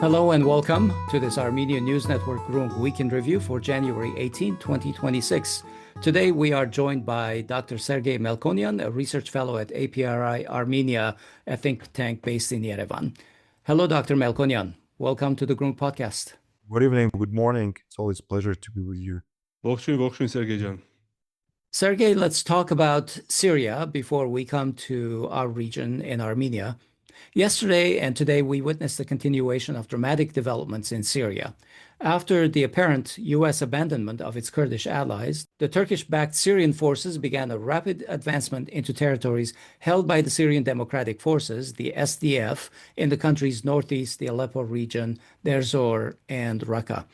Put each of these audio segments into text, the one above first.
Hello and welcome to this Armenian News Network Groong Weekend Review for January 18, 2026. Today we are joined by Dr. Sergei Melkonian, a research fellow at APRI Armenia, a think tank based in Yerevan. Hello, Dr. Melkonian. Welcome to the Groong podcast. Good evening, good morning. It's always a pleasure to be with you. Ողջույն Sergei-jan. Sergei, let's talk about Syria before we come to our region in Armenia. Yesterday and today, we witnessed the continuation of dramatic developments in Syria. After the apparent U.S. abandonment of its Kurdish allies, the Turkish-backed Syrian forces began a rapid advancement into territories held by the Syrian Democratic Forces, the SDF, in the country's northeast, the Aleppo region, Deir ez-Zor, and Raqqa.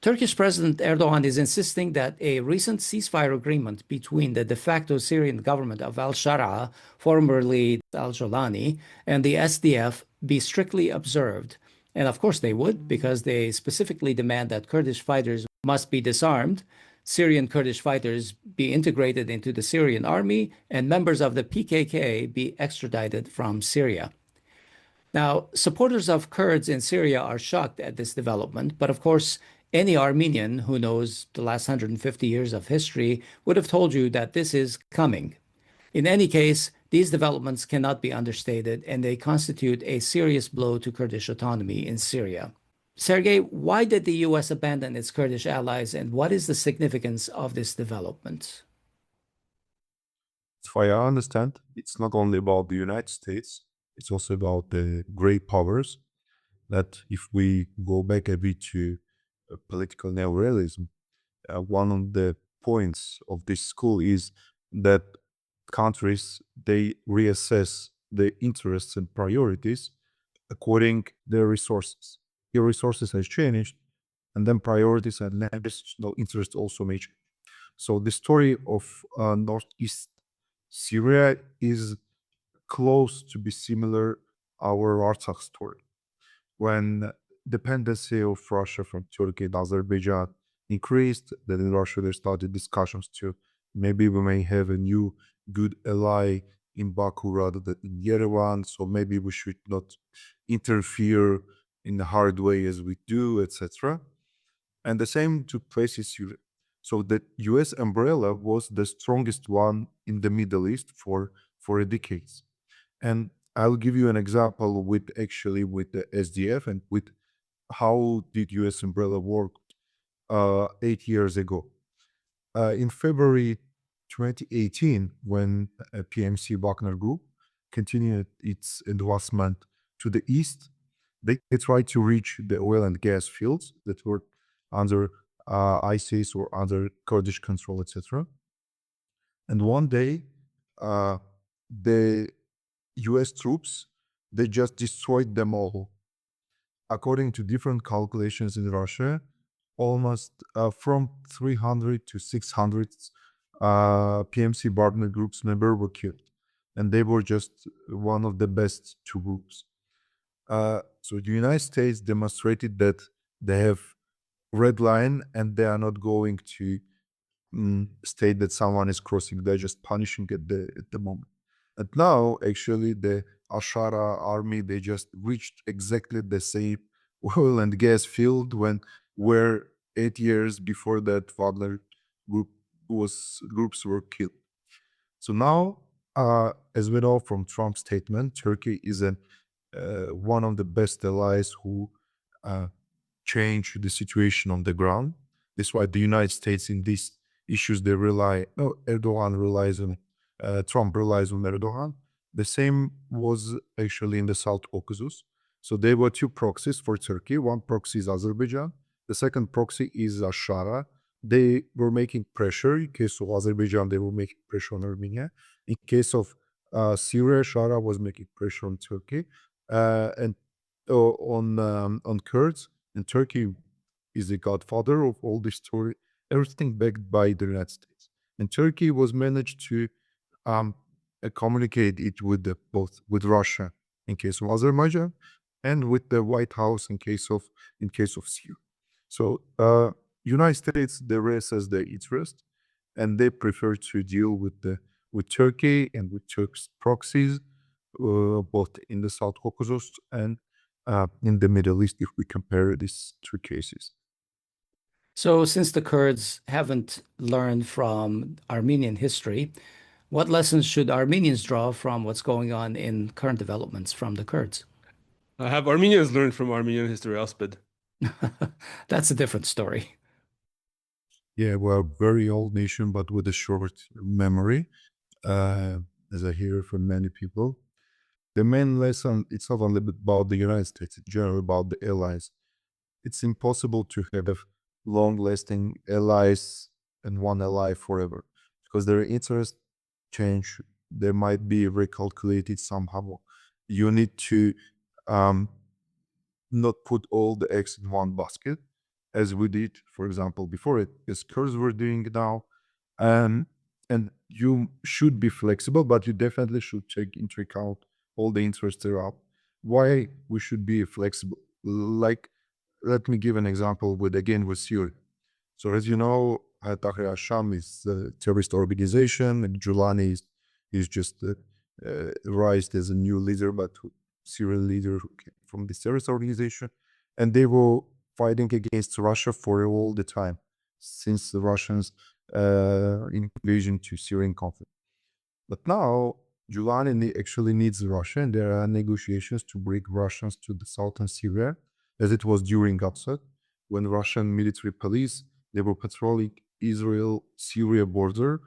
Turkish President Erdogan is insisting that a recent ceasefire agreement between the de facto Syrian government of al-Shara, formerly al-Jolani, and the SDF be strictly observed. And of course they would, because they specifically demand that Kurdish fighters must be disarmed, Syrian Kurdish fighters be integrated into the Syrian army, and members of the PKK be extradited from Syria. Now, supporters of Kurds in Syria are shocked at this development, but of course, any Armenian who knows the last 150 years of history would have told you that this is coming. In any case, these developments cannot be understated, and they constitute a serious blow to Kurdish autonomy in Syria. Sergei, why did the U.S. abandon its Kurdish allies, and what is the significance of this development? As far as I understand, it's not only about the United States, it's also about the great powers that if we go back a bit to political neorealism, one of the points of this school is that countries, they reassess their interests and priorities according their resources. Your resources has changed, and then priorities and national interests also may change. So the story of northeast Syria is close to be similar our Artsakh story. When dependency of Russia from Turkey and Azerbaijan increased, then in Russia there started discussions to maybe we may have a new good ally in Baku rather than in Yerevan, so maybe we should not interfere in a hard way as we do, etc. And the same took place in Syria. So the US umbrella was the strongest one in the Middle East for a decades. And I'll give you an example with the SDF and with how did US umbrella work 8 years ago. In February 2018, when PMC Wagner Group continued its advancement to the east, they tried to reach the oil and gas fields that were under ISIS or under Kurdish control, etc. And one day, the US troops, they just destroyed them all. According to different calculations in Russia, almost from 300 to 600 PMC Wagner Group's members were killed. And they were just one of the best two groups. So the United States demonstrated that they have red line and they are not going to state that someone is crossing. They're just punishing at the moment. And now, actually, the al-Shara army, they just reached exactly the same oil and gas field where 8 years before that Wagner groups were killed. So now, as we know from Trump's statement, Turkey is one of the best allies who change the situation on the ground. That's why the United States in these issues, Trump relies on Erdogan. The same was actually in the South Caucasus. So there were two proxies for Turkey. One proxy is Azerbaijan. The second proxy is al-Shara. They were making pressure. In case of Azerbaijan, they were making pressure on Armenia. In case of Syria, Shara was making pressure on Turkey and on Kurds. And Turkey is the godfather of all this story. Everything backed by the United States. And Turkey was managed to communicate it with both with Russia in case of Azerbaijan and with the White House in case of Syria. So United States, they reassess their interest and they prefer to deal with Turkey and with Turk's proxies, both in the South Caucasus and in the Middle East if we compare these two cases. So, since the Kurds haven't learned from Armenian history, what lessons should Armenians draw from what's going on in current developments from the Kurds? Have Armenians learned from Armenian history, Aspid? That's a different story. Yeah, we're a very old nation, but with a short memory, as I hear from many people. The main lesson, it's not only about the United States, it's generally about the allies. It's impossible to have long-lasting allies and one ally forever because their interests change. They might be recalculated somehow. You need to not put all the eggs in one basket, as we did, for example, before it, as Kurds were doing now. And you should be flexible, but you definitely should take into account all the interests around. Why we should be flexible? Like, let me give an example with Syria. So as you know, Tahrir al-Sham is a terrorist organization, and Julani is just raised as a new leader, but Syrian leader who came from this terrorist organization, and they were fighting against Russia for all the time since the Russians' invasion to Syrian conflict. But now Julani actually needs Russia, and there are negotiations to bring Russians to the southern Syria, as it was during Assad, when Russian military police, they were patrolling Israel-Syria border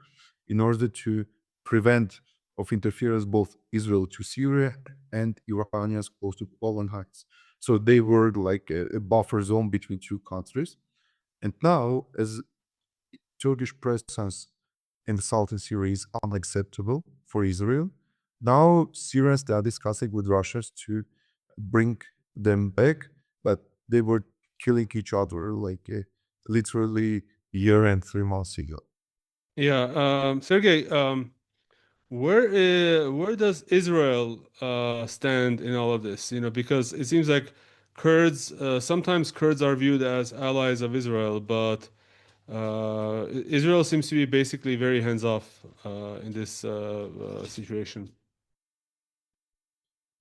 in order to prevent of interference both Israel to Syria and Iranians close to Poland heights. So they were like a buffer zone between two countries. And now, as Turkish presence in southern Syria is unacceptable for Israel, now Syrians are discussing with Russia to bring them back, but they were killing each other like literally a year and 3 months ago. Yeah, Sergey, where does Israel stand in all of this? Because it seems like Kurds, sometimes Kurds are viewed as allies of Israel, but Israel seems to be basically very hands-off in this situation.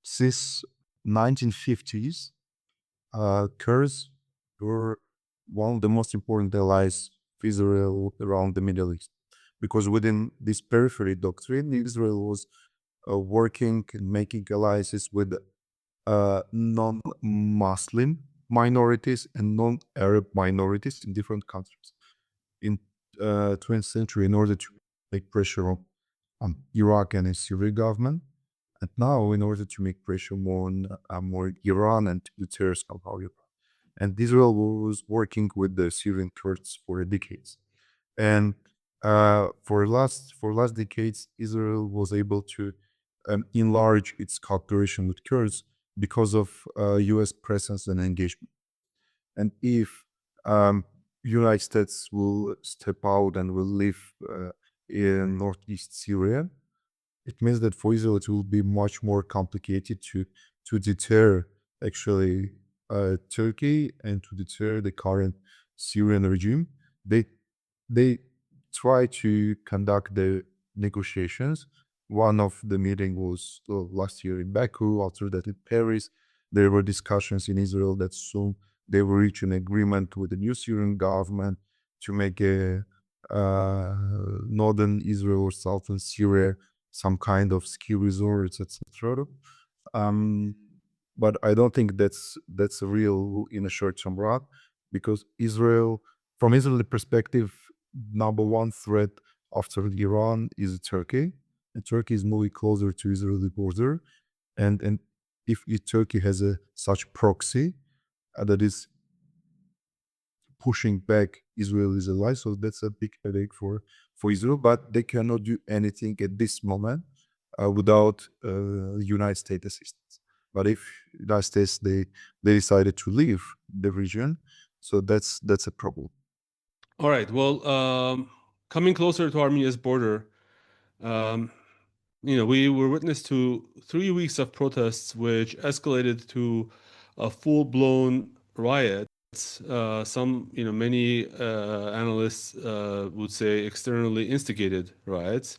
Since 1950s, Kurds were one of the most important allies of Israel around the Middle East, because within this periphery doctrine, Israel was working and making alliances with non-Muslim minorities and non-Arab minorities in different countries in 20th century in order to make pressure on Iraq and the Syrian government, and now in order to make pressure more on more Iran and to deter somehow Iran. And Israel was working with the Syrian Kurds for decades, and for last decades, Israel was able to enlarge its cooperation with Kurds because of U.S. presence and engagement. And if United States will step out and will live in northeast Syria, it means that for Israel it will be much more complicated to deter actually Turkey and to deter the current Syrian regime. They try to conduct the negotiations. One of the meeting was last year in Baku. After that in Paris, there were discussions in Israel that soon they will reach an agreement with the new Syrian government to make a northern Israel or southern Syria some kind of ski resorts, etc. But I don't think that's a real in a short-term run, because Israel, from Israeli perspective, number one threat after Iran is Turkey, and Turkey is moving closer to Israeli border, and if Turkey has such proxy that is pushing back Israel's allies, so that's a big headache for Israel. But they cannot do anything at this moment without United States assistance. But if United States they decided to leave the region, so that's a problem. All right. Well, coming closer to Armenia's border, we were witness to 3 weeks of protests, which escalated to a full-blown riot. Many analysts would say externally instigated riots.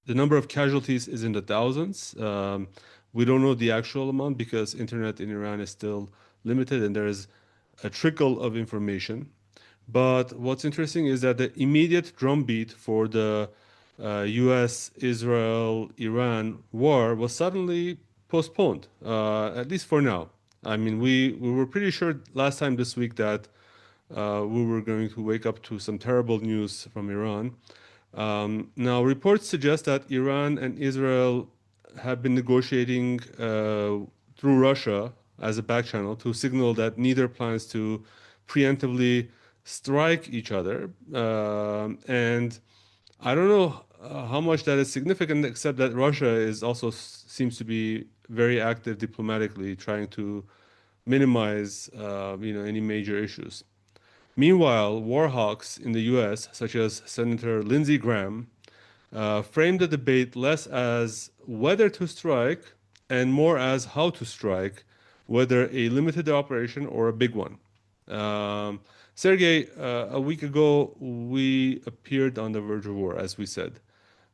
The number of casualties is in the thousands. We don't know the actual amount because internet in Iran is still limited and there is a trickle of information. But what's interesting is that the immediate drumbeat for the US, Israel, Iran war was suddenly postponed, at least for now. I mean, we were pretty sure last time this week that we were going to wake up to some terrible news from Iran. Now, reports suggest that Iran and Israel have been negotiating through Russia as a back channel to signal that neither plans to preemptively strike each other. And I don't know how much that is significant, except that Russia is also seems to be very active diplomatically, trying to minimize any major issues. Meanwhile, war hawks in the U.S., such as Senator Lindsey Graham, framed the debate less as whether to strike and more as how to strike, whether a limited operation or a big one. Sergei, a week ago, we appeared on the verge of war, as we said.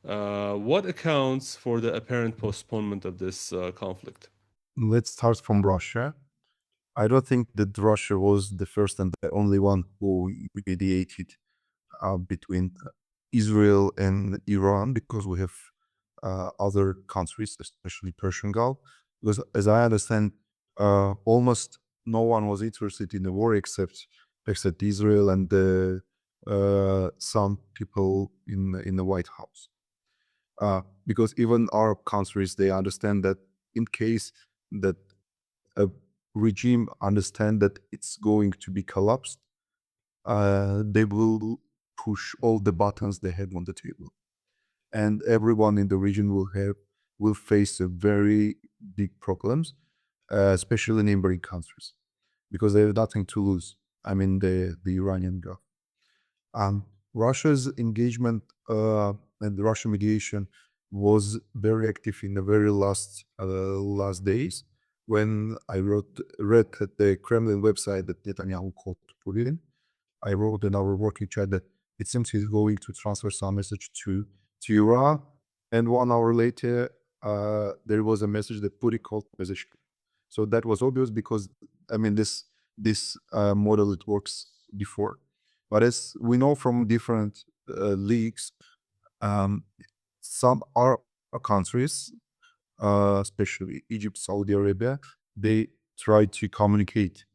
What accounts for the apparent postponement of this conflict? Let's start from Russia. I don't think that Russia was the first and the only one who mediated between Israel and Iran, because we have other countries, especially Persian Gulf. Because as I understand, almost no one was interested in the war except Israel and some people in the White House. Because even Arab countries, they understand that in case that a regime understand that it's going to be collapsed, they will push all the buttons they have on the table, and everyone in the region will face a very big problems, especially neighboring countries, because they have nothing to lose. I mean, the Iranian Gulf. Russia's engagement and the Russian mediation was very active in the very last days, when I read at the Kremlin website that Netanyahu called Putin. I wrote in our working chat that it seems he's going to transfer some message to Iran, and 1 hour later, there was a message that Putin called message. So that was obvious, because I mean this model, it works before. But as we know from different leaks, some Arab countries, especially Egypt, Saudi Arabia, they try to communicate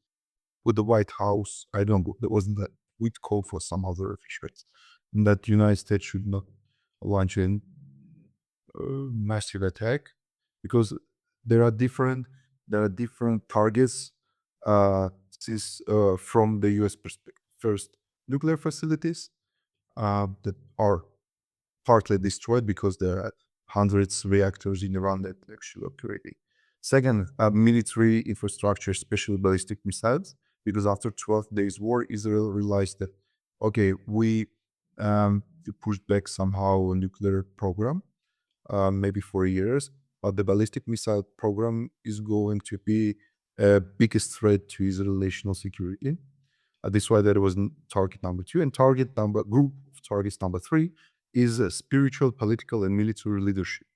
with the White House. I don't know, there wasn't that we'd call for some other officials that the United States should not launch a massive attack, because there are different targets from the US perspective. First, nuclear facilities that are partly destroyed because there are hundreds of reactors in Iran that actually operating. Second, military infrastructure, especially ballistic missiles, because after 12 days war, Israel realized that, okay, we pushed back somehow a nuclear program, maybe for years, but the ballistic missile program is going to be a biggest threat to Israel's national security. This is why there was target number 2, and group of targets number 3 is spiritual, political, and military leadership.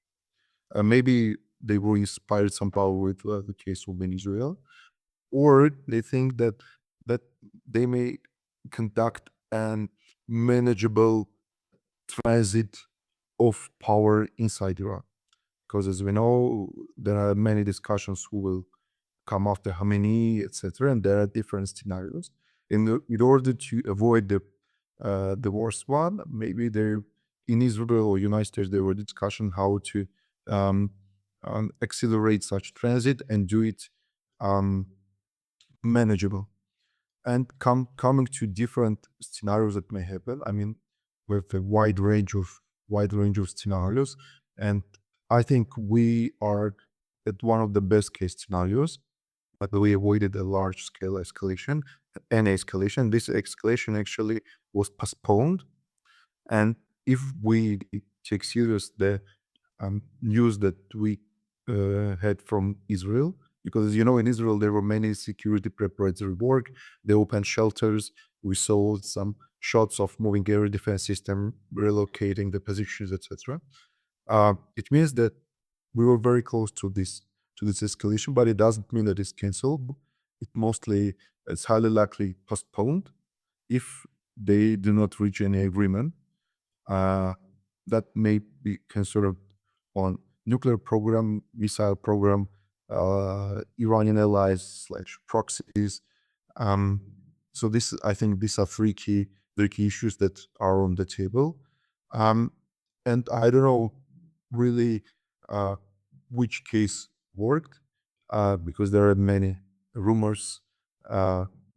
Maybe they were inspired somehow with the case of Israel, or they think that they may conduct an manageable transit of power inside Iran. Because as we know, there are many discussions who will come after Khamenei, etc., and there are different scenarios. In order to avoid the worst one, maybe in Israel or United States, there were discussion how to accelerate such transit and do it manageable. And coming to different scenarios that may happen, I mean, with a wide range of scenarios, and I think we are at one of the best case scenarios, but we avoided a large scale escalation. This escalation actually was postponed, and if we take serious the news that we had from Israel, because you know in Israel there were many security preparatory work, they opened shelters, we saw some shots of moving air defense system, relocating the positions, etc. It means that we were very close to this to this escalation, but it doesn't mean that it's canceled. It's highly likely postponed if they do not reach any agreement. That may be considered on nuclear program, missile program, Iranian allies / proxies. So I think these are three key issues that are on the table. And I don't know really which case worked, because there are many rumors,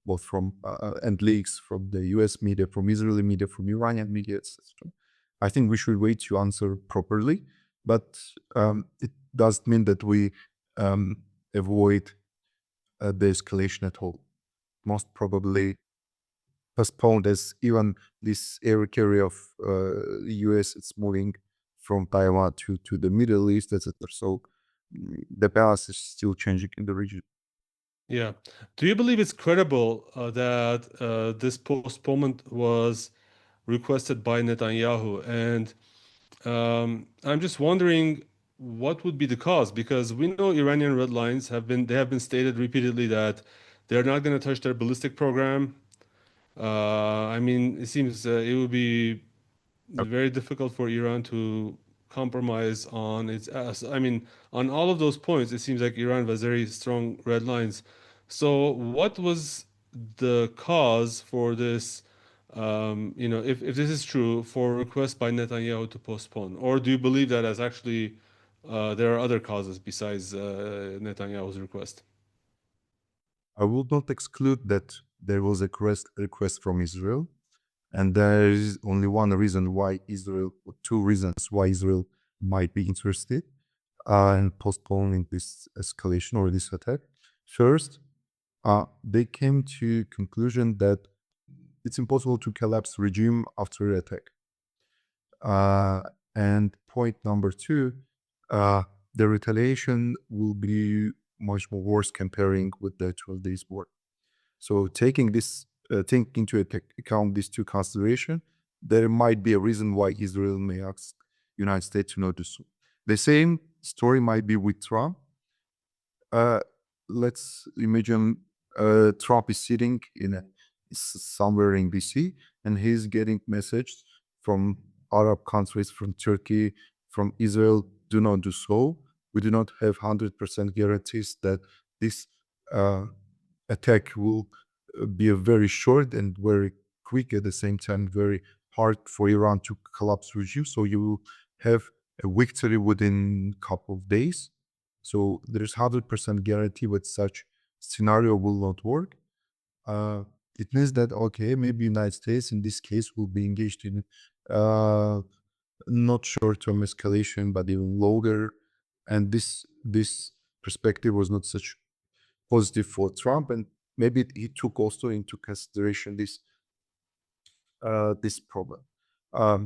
both from and leaks from the US media, from Israeli media, from Iranian media, etc. I think we should wait to answer properly, but it doesn't mean that we avoid the escalation at all. Most probably postponed, as even this air carrier of the US, it's moving from Taiwan to the Middle East, etc. So the balance is still changing in the region. Yeah. Do you believe it's credible that this postponement was requested by Netanyahu? And I'm just wondering what would be the cause, because we know Iranian red lines have been stated repeatedly that they're not going to touch their ballistic program. I mean, it seems it would be very difficult for Iran to compromise on its. I mean, on all of those points, it seems like Iran has very strong red lines. So, what was the cause for this? If this is true, for request by Netanyahu to postpone, or do you believe that as actually there are other causes besides Netanyahu's request? I would not exclude that there was a request from Israel, and there is only one reason why Israel, or two reasons why Israel might be interested in postponing this escalation or this attack. First, they came to conclusion that it's impossible to collapse regime after attack. And point number two, the retaliation will be much more worse comparing with the 12 days war. So taking into account these two considerations, there might be a reason why Israel may ask United States to not do so. The same story might be with Trump. Let's imagine Trump is sitting somewhere in DC, and he's getting messages from Arab countries, from Turkey, from Israel, do not do so. We do not have 100% guarantees that this attack will be a very short and very quick, at the same time very hard for Iran to collapse regime. So you will have a victory within a couple of days. So there's 100% guarantee with such scenario will not work. It means that, okay, maybe United States in this case will be engaged in not short-term escalation, but even longer. And this perspective was not such positive for Trump, and maybe he took also into consideration this problem.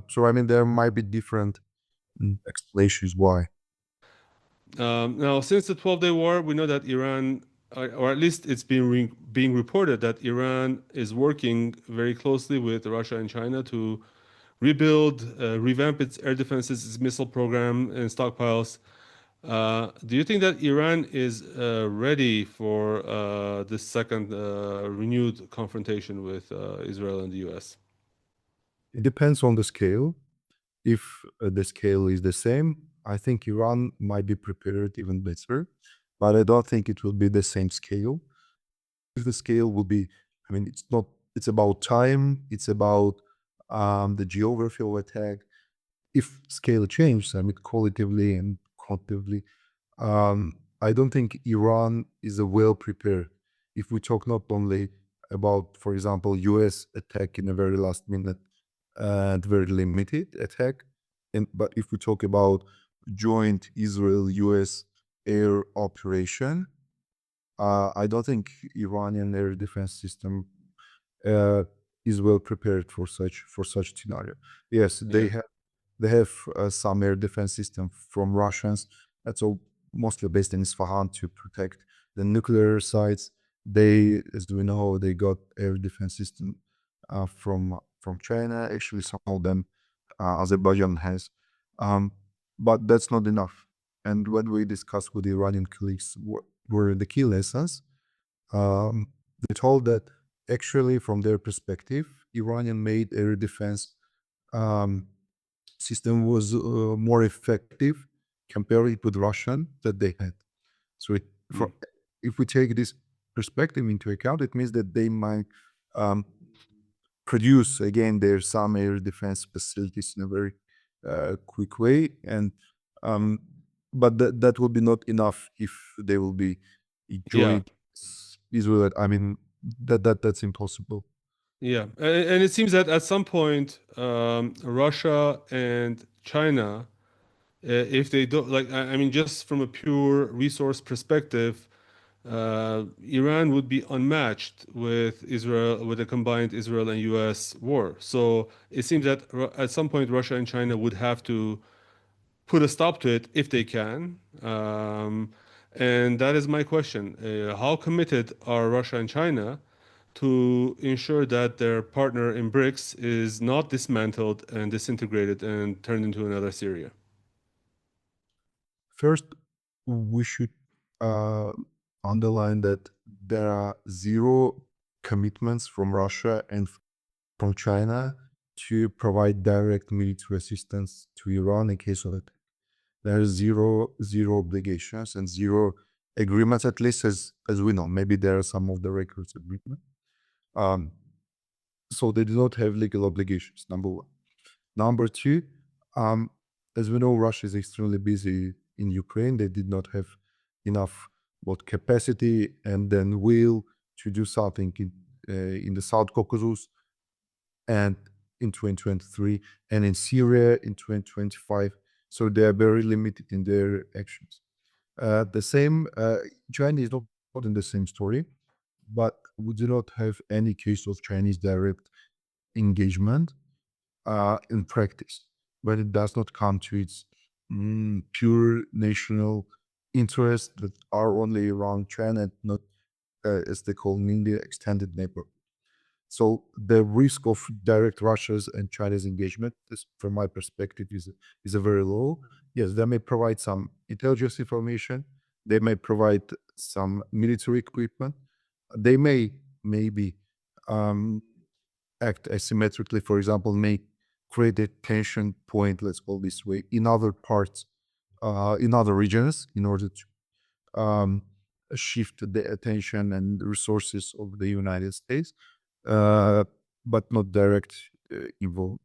So I mean, there might be different explanations why. Now, since the 12-day war, we know that Iran, or at least it's being reported that Iran is working very closely with Russia and China to rebuild, revamp its air defenses, its missile program, and stockpiles. Do you think that Iran is ready for this second renewed confrontation with Israel and the US? It depends on the scale. If the scale is the same, I think Iran might be prepared even better, but I don't think it will be the same scale. If the scale will be, I mean, it's about time, it's about the geography of attack. If scale changes, I mean, qualitatively and quantitatively, I don't think Iran is well prepared. If we talk not only about, for example, US attack in a very last minute and very limited attack, but if we talk about joint Israel-US air operation, I don't think Iranian air defense system is well prepared for such scenario. Yes, they have some air defense system from Russians. That's all mostly based in Isfahan to protect the nuclear sites. They, as we know, they got air defense system from China. Actually, some of them Azerbaijan has, but that's not enough. And when we discussed with the Iranian colleagues were the key lessons, they told that actually from their perspective, Iranian made air defense system was more effective compared with Russian that they had. So if we take this perspective into account, it means that they might produce again their some air defense facilities in a very quick way, and but that will be not enough if they will be joining Israel. I mean that's impossible. Yeah, and it seems that at some point, Russia and China, if they don't like, I mean, just from a pure resource perspective, Iran would be unmatched with Israel, with a combined Israel and U.S. war. So it seems that at some point, Russia and China would have to put a stop to it if they can. And that is my question. How committed are Russia and China to ensure that their partner in BRICS is not dismantled and disintegrated and turned into another Syria? First, we should underline that there are zero commitments from Russia and from China to provide direct military assistance to Iran in case of it. There are zero obligations and zero agreements, at least as we know. Maybe there are some of the records agreement. So they do not have legal obligations, number one. Number two, as we know, Russia is extremely busy in Ukraine. They did not have enough both capacity and then will to do something in the South Caucasus and in 2023 and in Syria in 2025. So they are very limited in their actions. The same, China is not in the same story, but we do not have any case of Chinese direct engagement in practice when it does not come to its pure national interests that are only around China and not, as they call in India, extended neighbor. So the risk of direct Russia's and China's engagement, from my perspective, is a very low. Yes, they may provide some intelligence information. They may provide some military equipment. They may maybe act asymmetrically. For example, may create a tension point, let's call this way, in other parts, in other regions, in order to shift the attention and resources of the United States. But not direct involvement.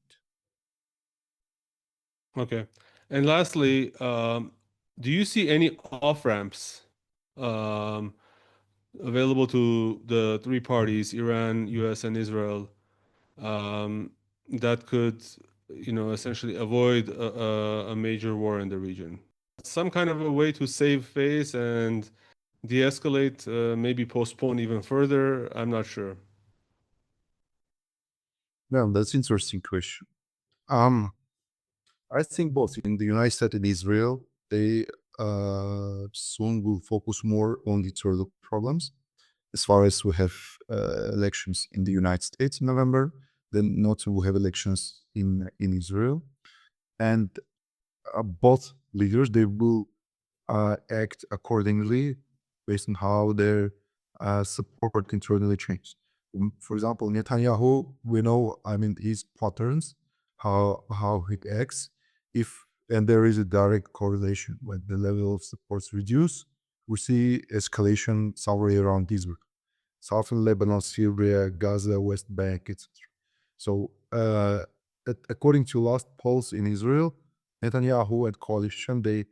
Okay. And lastly, do you see any off-ramps available to the three parties, Iran, US, and Israel, that could, essentially avoid a major war in the region? Some kind of a way to save face and de-escalate, maybe postpone even further? I'm not sure. Well, that's interesting question. I think both in the United States and Israel, they soon will focus more on the internal problems. As far as we have elections in the United States in November, then not we have elections in Israel, and both leaders they will act accordingly based on how their support internally changed. For example, Netanyahu, we know, I mean, his patterns, how he acts. And there is a direct correlation when the level of supports reduce, we see escalation somewhere around Israel, southern Lebanon, Syria, Gaza, West Bank, etc. So, according to last polls in Israel, Netanyahu and coalition they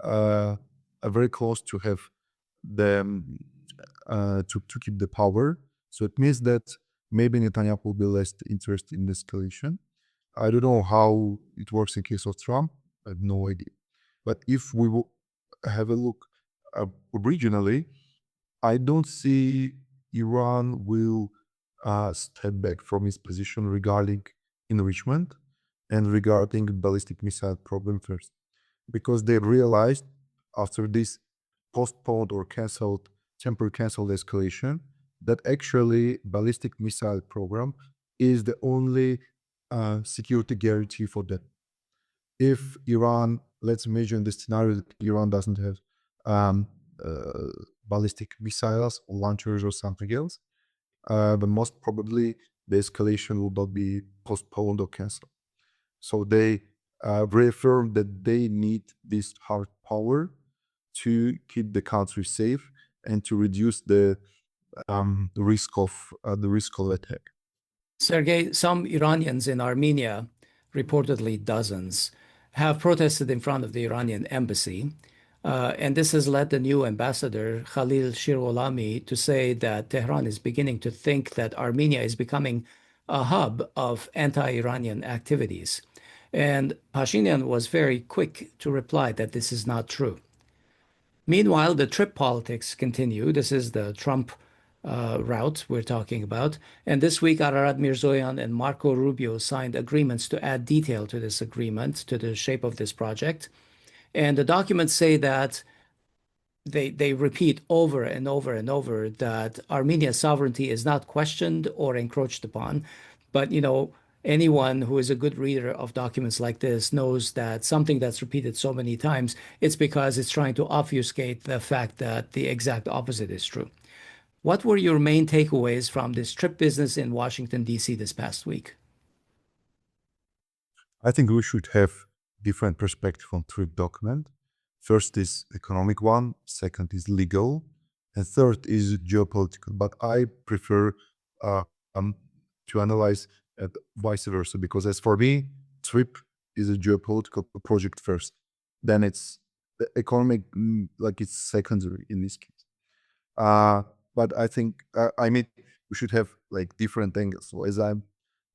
are very close to have them to keep the power. So it means that maybe Netanyahu will be less interested in escalation. I don't know how it works in case of Trump. I have no idea. But if we will have a look regionally, I don't see Iran will step back from its position regarding enrichment and regarding ballistic missile problem first, because they realized after this postponed or temporary canceled escalation, that actually ballistic missile program is the only security guarantee for them. if Iran, let's imagine the scenario that Iran doesn't have ballistic missiles or launchers or something else, but most probably the escalation will not be postponed or canceled. So they reaffirm that they need this hard power to keep the country safe and to reduce the risk of attack. Sergei, some Iranians in Armenia, reportedly dozens, have protested in front of the Iranian embassy. And this has led the new ambassador, Khalil Shirolami, to say that Tehran is beginning to think that Armenia is becoming a hub of anti-Iranian activities. And Pashinyan was very quick to reply that this is not true. Meanwhile, the TRIPP politics continue. This is the Trump route we're talking about. And this week, Ararat Mirzoyan and Marco Rubio signed agreements to add detail to this agreement, to the shape of this project. And the documents say that they repeat over and over and over that Armenia's sovereignty is not questioned or encroached upon. But, anyone who is a good reader of documents like this knows that something that's repeated so many times, it's because it's trying to obfuscate the fact that the exact opposite is true. What were your main takeaways from this TRIPP business in Washington, D.C. this past week? I think we should have different perspective on TRIPP document. First is economic one, second is legal, and third is geopolitical. But I prefer to analyze vice versa, because as for me, TRIPP is a geopolitical project first. Then it's the economic, like it's secondary in this case. But I think, we should have like different angles. So as I'm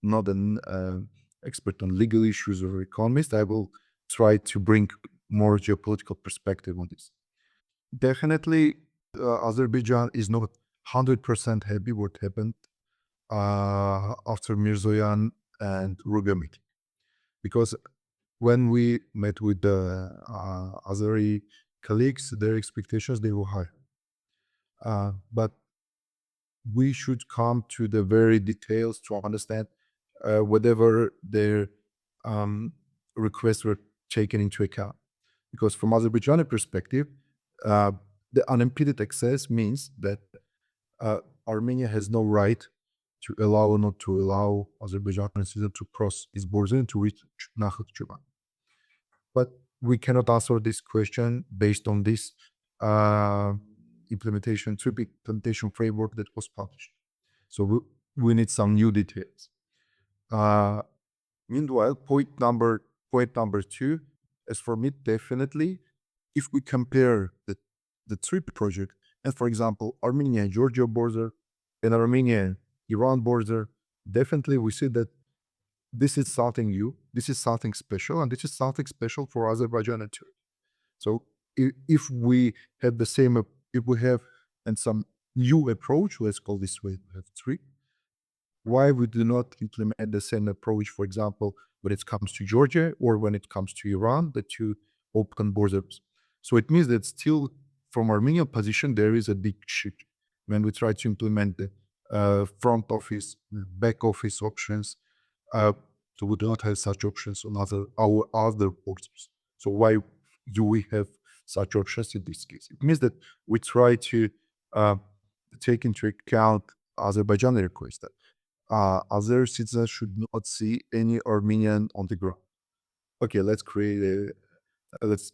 not an expert on legal issues or economist, I will try to bring more geopolitical perspective on this. Definitely, Azerbaijan is not 100% happy what happened after Mirzoyan and Rubio meeting, because when we met with the Azeri colleagues, their expectations, they were high. But we should come to the very details to understand whatever their requests were taken into account. Because from Azerbaijani perspective, the unimpeded access means that Armenia has no right to allow or not to allow Azerbaijani citizens to cross its border and to reach Nakhchivan. But we cannot answer this question based on this implementation framework that was published. So we need some new details. Meanwhile, point number two, as for me, definitely, if we compare the TRIPP project and, for example, Armenia-Georgia border and Armenia-Iran border, definitely we see that this is something new, this is something special, and this is something special for Azerbaijan and Turkey. So if we have some new approach, let's call this way, we have three, why we do not implement the same approach, for example, when it comes to Georgia or when it comes to Iran, the two open borders. So it means that still from Armenian position, there is a big shift when we try to implement the front office, back office options. So we do not have such options on our other borders. So why do we have such options in this case? It means that we try to take into account Azerbaijani request that other citizens should not see any Armenian on the ground. Okay, let's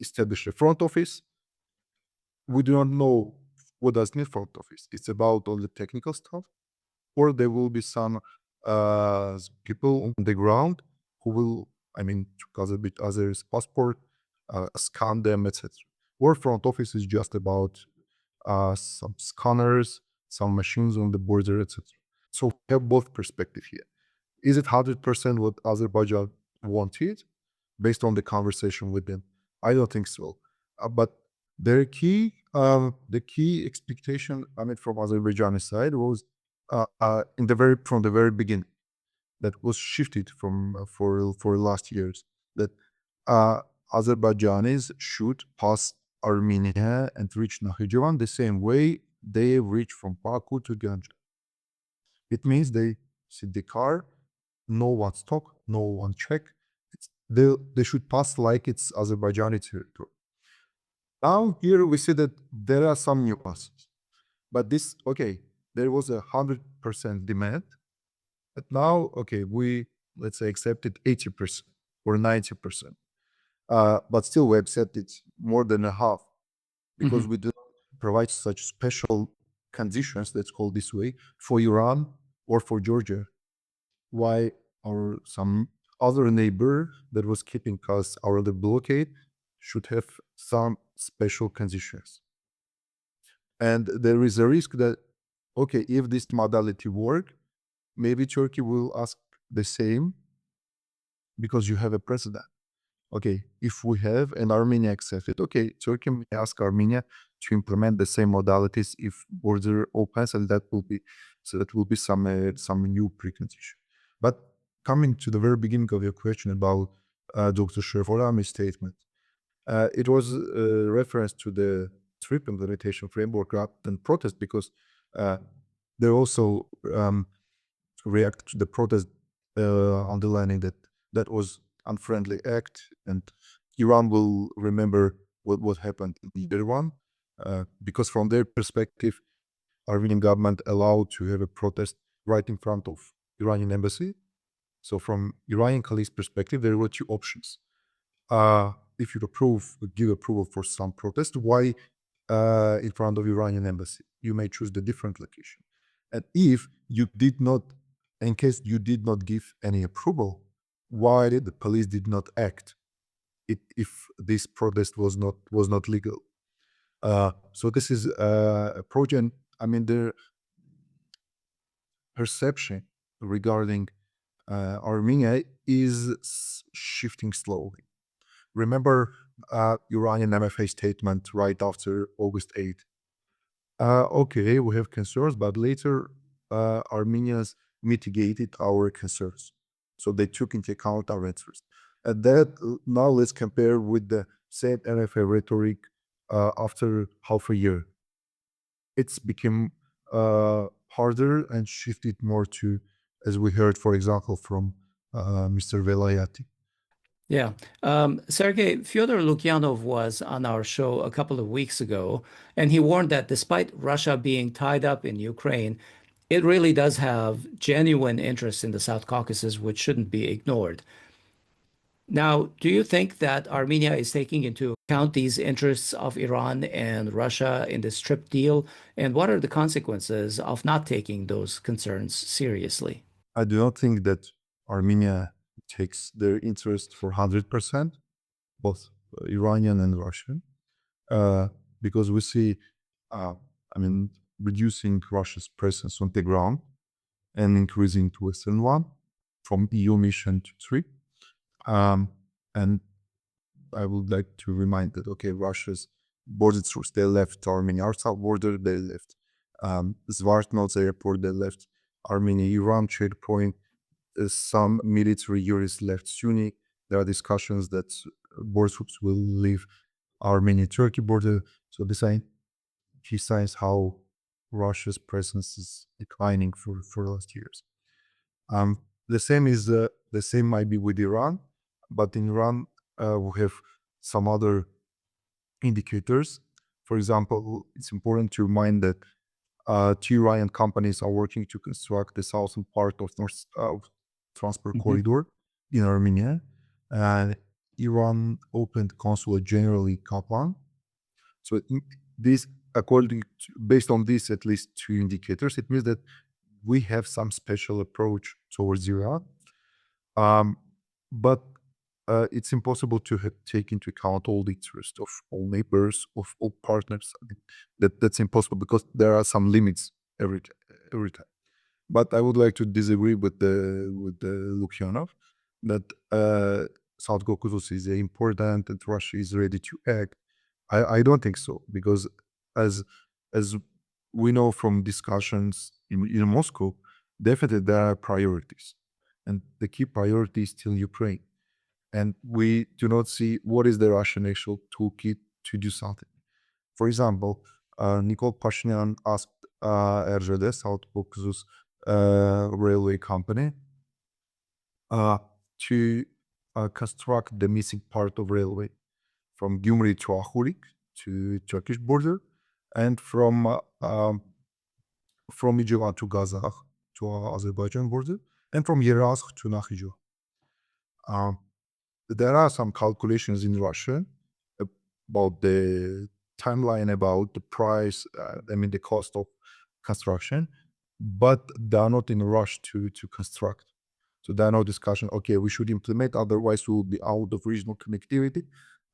establish a front office. We do not know what does mean front office. It's about all the technical stuff, or there will be some people on the ground who will, took others' passport, scan them, etc. Or front office is just about some scanners, some machines on the border, etc. So we have both perspective here. Is it 100% what Azerbaijan wanted based on the conversation with them? I don't think so. But the key expectation, from Azerbaijani side was from the very beginning, that was shifted from for last years, that Azerbaijanis should pass Armenia and reach Nakhchivan the same way they reach from Baku to Ganja. It means they sit the car, no one stop, no one check. they should pass like it's Azerbaijani territory. Now here we see that there are some nuances, but this, okay, there was 100% demand, but now, okay, we, let's say, accepted 80% or 90%. But still we accepted more than a half because we do not provide such special conditions, let's call this way, for Iran or for Georgia. Why our some other neighbor that was keeping us our the blockade should have some special conditions. And there is a risk that, okay, if this modality work, maybe Turkey will ask the same because you have a precedent. Okay, if we have and Armenia accepts it, okay, Turkey may ask Armenia to implement the same modalities if border opens, and that will be some new precondition. But coming to the very beginning of your question about Dr. Sherifolami's statement, it was a reference to the TRIPP implementation framework rather than protest because they also react to the protest, underlining that was unfriendly act, and Iran will remember what happened in Yerevan, because from their perspective, Armenian government allowed to have a protest right in front of Iranian embassy. So from Iranian colleagues' perspective, there were two options. If you give approval for some protest, why in front of Iranian embassy? You may choose the different location. And if you did not, in case you did not give any approval, why did the police did not act if this protest was not legal? So this is a project. I mean, the perception regarding Armenia is shifting slowly. Remember Iranian MFA statement right after August 8th. Okay, we have concerns, but later Armenians mitigated our concerns. So they took into account our interest. And that, now let's compare with the same MFA rhetoric after half a year. It's become harder and shifted more to, as we heard, for example, from Mr. Velayati. Yeah. Sergei, Fyodor Lukyanov was on our show a couple of weeks ago, and he warned that despite Russia being tied up in Ukraine, it really does have genuine interests in the South Caucasus, which shouldn't be ignored. Now, do you think that Armenia is taking into account these interests of Iran and Russia in this TRIPP deal? And what are the consequences of not taking those concerns seriously? I do not think that Armenia takes their interest for 100%, both Iranian and Russian, because we see, reducing Russia's presence on the ground and increasing to Western one from EU mission to TRIPP. And I would like to remind that, okay, Russia's border troops, they left Armenia, our south border, they left Zvartnots airport, they left Armenia, Iran checkpoint, some military units left Sunni. There are discussions that border troops will leave Armenia-Turkey border. So this key signs how Russia's presence is declining for the last years. The same might be with Iran, but in Iran we have some other indicators. For example, it's important to remind that two Iranian companies are working to construct the southern part of North Transport Corridor in Armenia, and Iran opened consulate general in Kaplan. So this, based on this, at least two indicators, it means that we have some special approach towards Iran, but it's impossible to take into account all the interests of all neighbors, of all partners. I mean, that's impossible because there are some limits every time. But I would like to disagree with the Lukyanov that South Caucasus is important and Russia is ready to act. I don't think so, because as we know from discussions in Moscow, definitely there are priorities, and the key priority is still Ukraine. And we do not see what is the Russian actual toolkit to do something. For example, Nikol Pashinyan asked RZD, South Caucasus Railway Company, to construct the missing part of railway from Gyumri to Ahurik to Turkish border, and from Yerevan to Gaza to Azerbaijan border, and from Yerevan to Nakhijo. There are some calculations in Russia about the timeline, about the price, the cost of construction, but they are not in a rush to construct. So there are no discussion, okay, we should implement, otherwise we will be out of regional connectivity.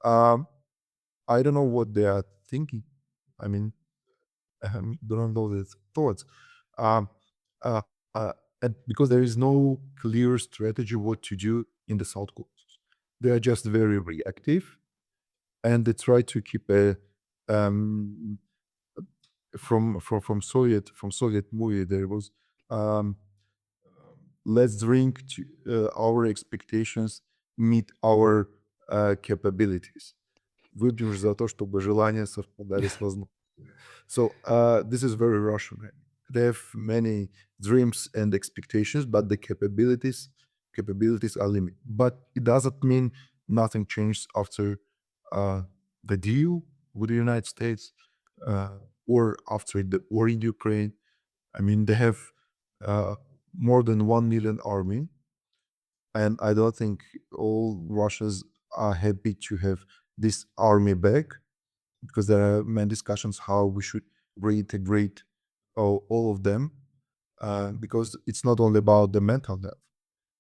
I don't know what they are thinking. I don't know the thoughts. Um, uh, and because there is no clear strategy what to do in the South Caucasus. They are just very reactive, and they try to keep a from Soviet movie there was let's drink to our expectations meet our capabilities. Выпьем за то, чтобы желания совпадали с возможностями. So this is very Russian. They have many dreams and expectations, but the capabilities are limited. But it doesn't mean nothing changed after the deal with the United States or after the war in Ukraine. They have more than 1 million army, and I don't think all Russians are happy to have this army back, because there are many discussions how we should reintegrate all of them, because it's not only about the mental health,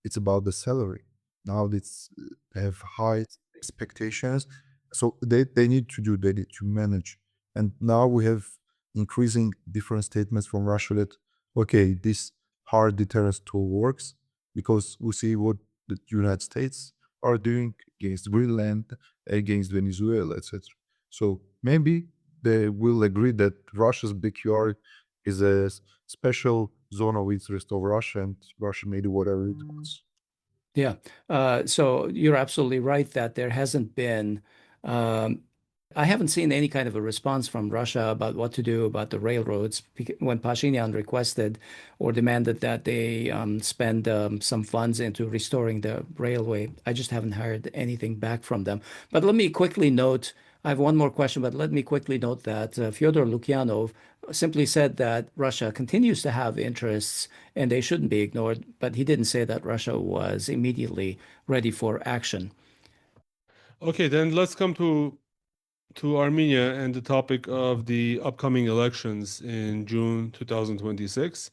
it's about the salary. Now they have high expectations, so they need to manage. And now we have increasing different statements from Russia that, okay, this hard deterrence tool works, because we see what the United States are doing against Greenland, against Venezuela, etc. So maybe they will agree that Russia's backyard is a special zone of interest of Russia, and Russia may do whatever it wants. Yeah. So you're absolutely right that there hasn't been, I haven't seen any kind of a response from Russia about what to do about the railroads. When Pashinyan requested or demanded that they spend some funds into restoring the railway, I just haven't heard anything back from them. But let me quickly note, I have one more question, but let me quickly note that Fyodor Lukyanov simply said that Russia continues to have interests and they shouldn't be ignored, but he didn't say that Russia was immediately ready for action. Okay, then let's come to Armenia and the topic of the upcoming elections in June 2026.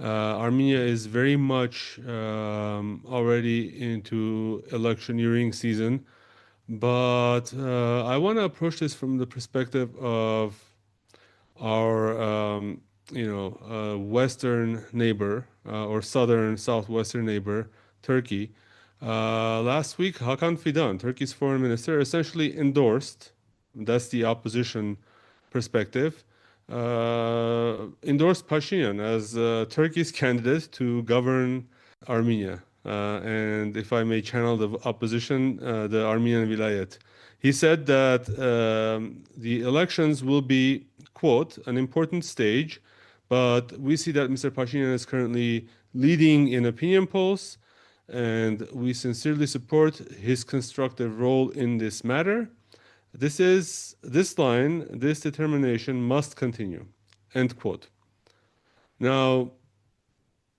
Armenia is very much already into electioneering season, but I want to approach this from the perspective of our western neighbor or southwestern neighbor, Turkey. Last week, Hakan Fidan, Turkey's foreign minister, essentially endorsed, that's the opposition perspective, endorsed Pashinyan as Turkey's candidate to govern Armenia. And if I may channel the opposition, the Armenian Vilayet. He said that the elections will be, quote, an important stage, but we see that Mr. Pashinyan is currently leading in opinion polls, and we sincerely support his constructive role in this matter. This determination must continue, end quote. Now,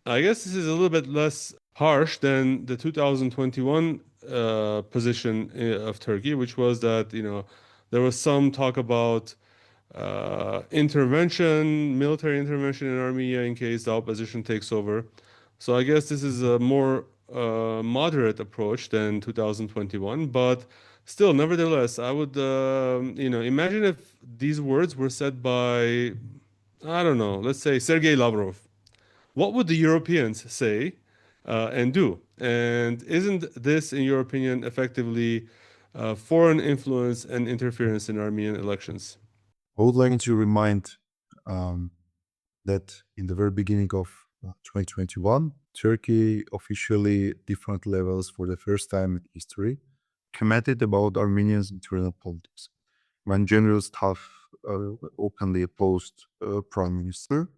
I guess this is a little bit less harsh than the 2021 position of Turkey, which was that, there was some talk about military intervention in Armenia in case the opposition takes over. So I guess this is a more moderate approach than 2021, but still, nevertheless, I would, imagine if these words were said by, I don't know, let's say Sergei Lavrov. What would the Europeans say and do? And isn't this, in your opinion, effectively foreign influence and interference in Armenian elections? I would like to remind that in the very beginning of 2021, Turkey officially, different levels for the first time in history, commented about Armenians' internal politics. When general staff openly opposed Prime Minister,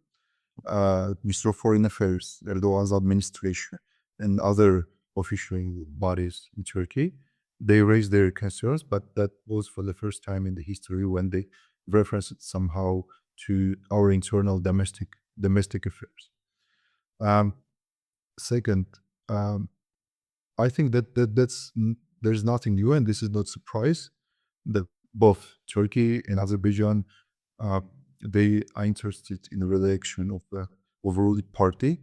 Minister of Foreign Affairs, Erdogan's administration, and other officiating bodies in Turkey. They raised their concerns, but that was for the first time in the history when they referenced it somehow to our internal domestic affairs. Second, I think that's there's nothing new, and this is not surprise that both Turkey and Azerbaijan they are interested in the re-election of the overall party,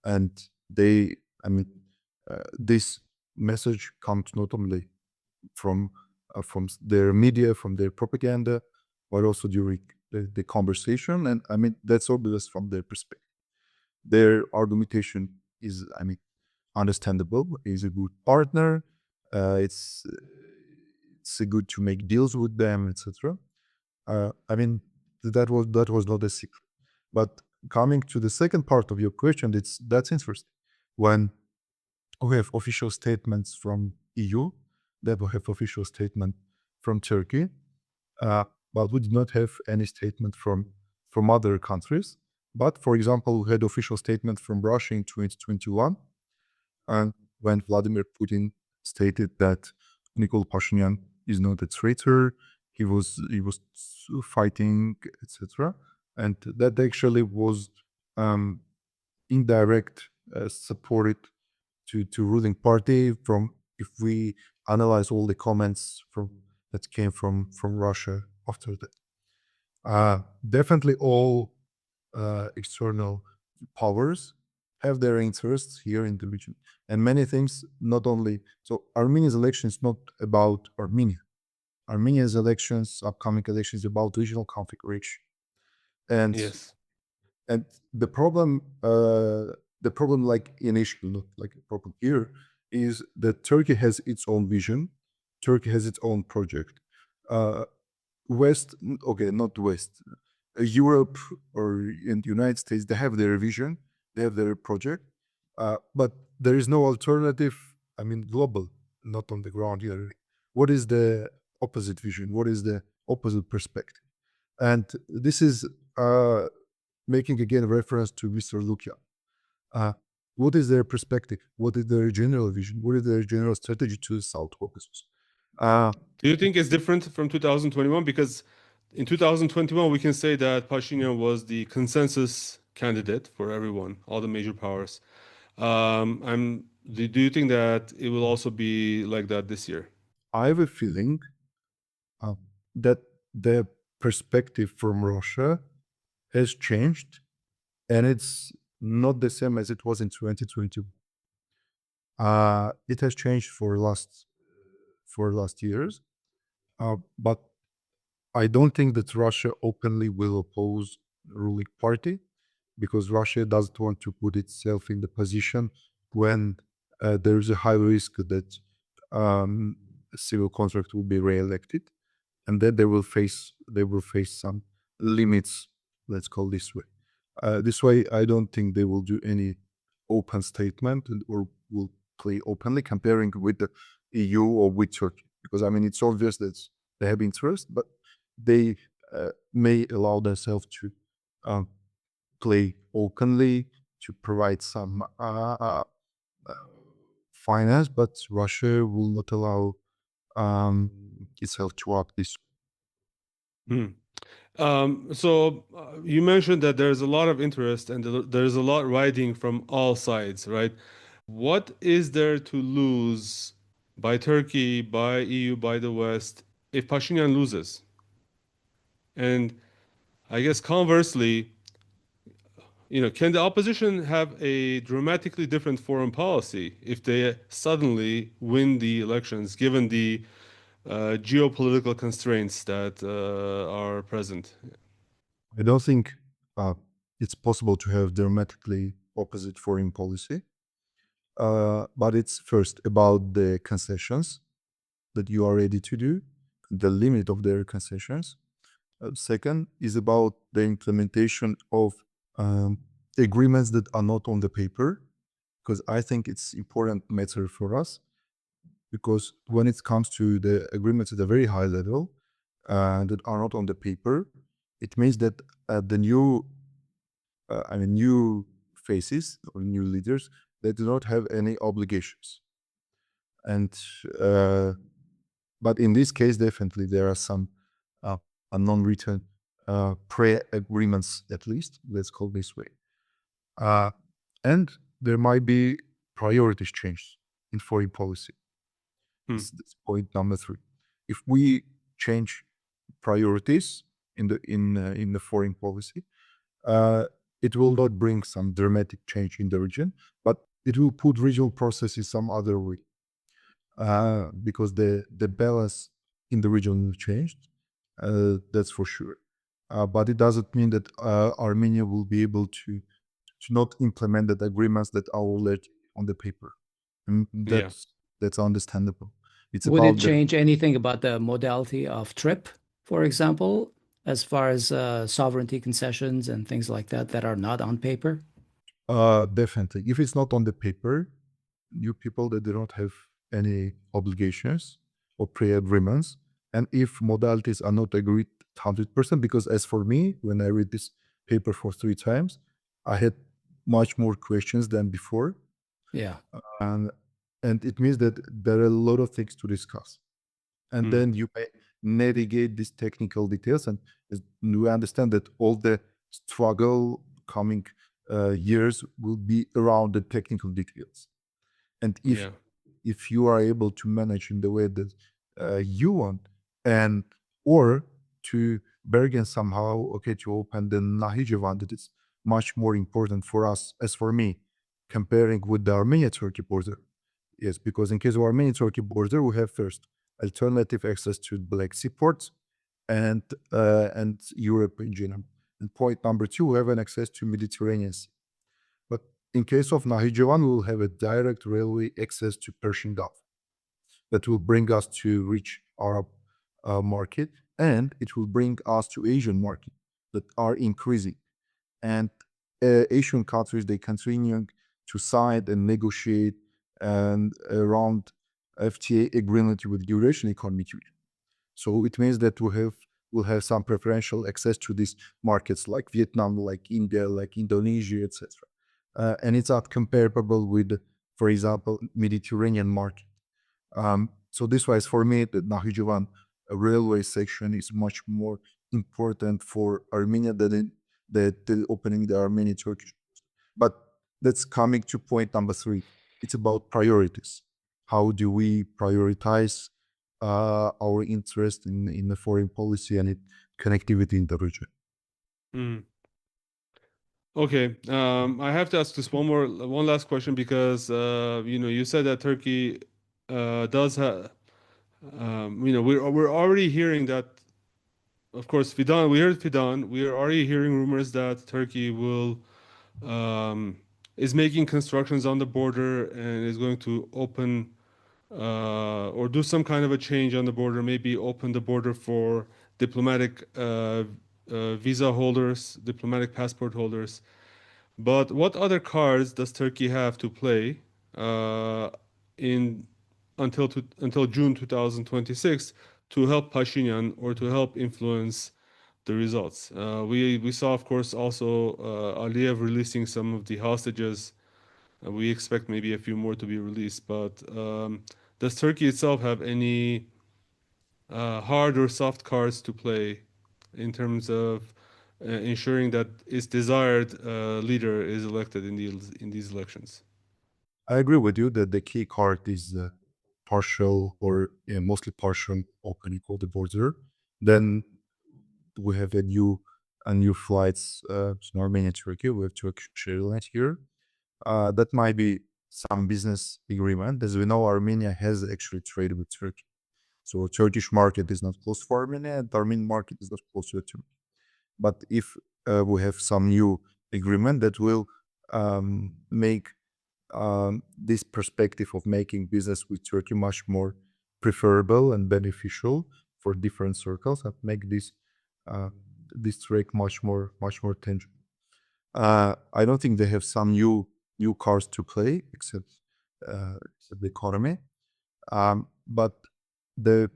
and they, I mean, this message comes not only from their media, from their propaganda, but also during the conversation, and I mean that's obvious from their perspective. Their argumentation is, I mean, understandable. Is a good partner. It's good to make deals with them, etc. I mean, that was not a secret. But coming to the second part of your question, that's interesting. When we have official statements from EU, that we have official statement from Turkey, but we did not have any statement from other countries. But for example, we had official statement from Russia in 2021, and when Vladimir Putin stated that Nikol Pashinyan is not a traitor, he was fighting, etc., and that actually was indirect supported to ruling party. From if we analyze all the comments that came from Russia after that, definitely all external powers have their interests here in the region, and many things. Not only so, Armenia's election is not about Armenia. Armenia's elections, upcoming elections, about regional configuration, and Yes. and the problem, like initially, not like a problem here, is that Turkey has its own vision. Turkey has its own project. West, okay, not West, Europe or in the United States, they have their vision, they have their project, but there is no alternative. I mean, global, not on the ground here. What is the opposite vision? What is the opposite perspective? And this is making again reference to Mr. Lukia. What is their perspective? What is their general vision? What is their general strategy to the South Caucasus? Do you think it's different from 2021? Because in 2021, we can say that Pashinyan was the consensus candidate for everyone, all the major powers. Do you think that it will also be like that this year? I have a feeling that the perspective from Russia has changed, and it's not the same as it was in 2022. It has changed for last years, but I don't think that Russia openly will oppose the ruling party, because Russia doesn't want to put itself in the position when there is a high risk that a civil contract will be re-elected, and then they will face some limits. Let's call this way. This way, I don't think they will do any open statement or will play openly comparing with the EU or with Turkey, because I mean it's obvious that they have interest, but they may allow themselves to play openly to provide some finance, but Russia will not allow itself to act this. So you mentioned that there's a lot of interest and there's a lot riding from all sides, right? What is there to lose by Turkey, by EU, by the West if Pashinyan loses? And I guess conversely, can the opposition have a dramatically different foreign policy if they suddenly win the elections, given the geopolitical constraints that are present? I don't think it's possible to have dramatically opposite foreign policy, but it's first about the concessions that you are ready to do, the limit of their concessions. Second is about the implementation of agreements that are not on the paper, because I think it's important matter for us, because when it comes to the agreements at a very high level that are not on the paper, it means that the new faces or new leaders, they do not have any obligations. And but in this case, definitely there are some a non-written pre-agreements, at least, let's call it this way. And there might be priorities changed in foreign policy. This is point number 3. If we change priorities in the foreign policy, it will not bring some dramatic change in the region, but it will put regional processes some other way, because the balance in the region will change. That's for sure. But it doesn't mean that Armenia will be able to not implement the agreements that are already on the paper. And Yeah. that's understandable. It's Would it about the change anything about the modality of TRIPP, for example, as far as sovereignty concessions and things like that that are not on paper? definitely. If it's not on the paper, new people that do not have any obligations or pre-agreements, and if modalities are not agreed 100%, because as for me, when I read this paper for 3 times, I had much more questions than before, Yeah. and it means that there are a lot of things to discuss. And then you may navigate these technical details, and we understand that all the struggle coming years will be around the technical details. And Yeah. if you are able to manage in the way that you want, and or to bargain somehow, okay, to open the Nahijevan, that is much more important for us, as for me, comparing with the Armenia-Turkey border. Yes, because in case of Armenia-Turkey border, we have first alternative access to Black Sea ports and Europe in general. And point number 2, we have an access to Mediterranean Sea. But in case of Nahijevan, we will have a direct railway access to Persian Gulf that will bring us to rich Arab market, and it will bring us to Asian market that are increasing. And Asian countries, they continue to sign and negotiate and around FTA agreement with Eurasian Economic Union. So it means that we'll have some preferential access to these markets like Vietnam, like India, like Indonesia, etc. And it's not comparable with, for example, Mediterranean market. So this was for me the Nahijevan railway section is much more important for Armenia than the opening the Armenian-Turkish. But that's coming to point number 3. It's about priorities. How do we prioritize our interest in the foreign policy and connectivity in the region? Okay, I have to ask just one last question, because you said that Turkey does have, we're already hearing that. Of course, Fidan, we heard Fidan. We are already hearing rumors that Turkey is making constructions on the border and is going to open or do some kind of a change on the border, maybe open the border for diplomatic visa holders, diplomatic passport holders. But what other cards does Turkey have to play in until June 2026 to help Pashinyan or to help influence the results? We saw, of course, also Aliyev releasing some of the hostages. We expect maybe a few more to be released. But does Turkey itself have any hard or soft cards to play in terms of ensuring that its desired leader is elected in these elections? I agree with you that the key card is partial or mostly partial opening of the border. Then we have a new flights to Armenia, Turkey. We have Turkish Airlines here. That might be some business agreement. As we know, Armenia has actually traded with Turkey. So Turkish market is not close for Armenia, and Armenian market is not close to Turkey. But if we have some new agreement that will make this perspective of making business with Turkey much more preferable and beneficial for different circles, and make this trade much more tangible. I don't think they have some new cards to play except the economy. But the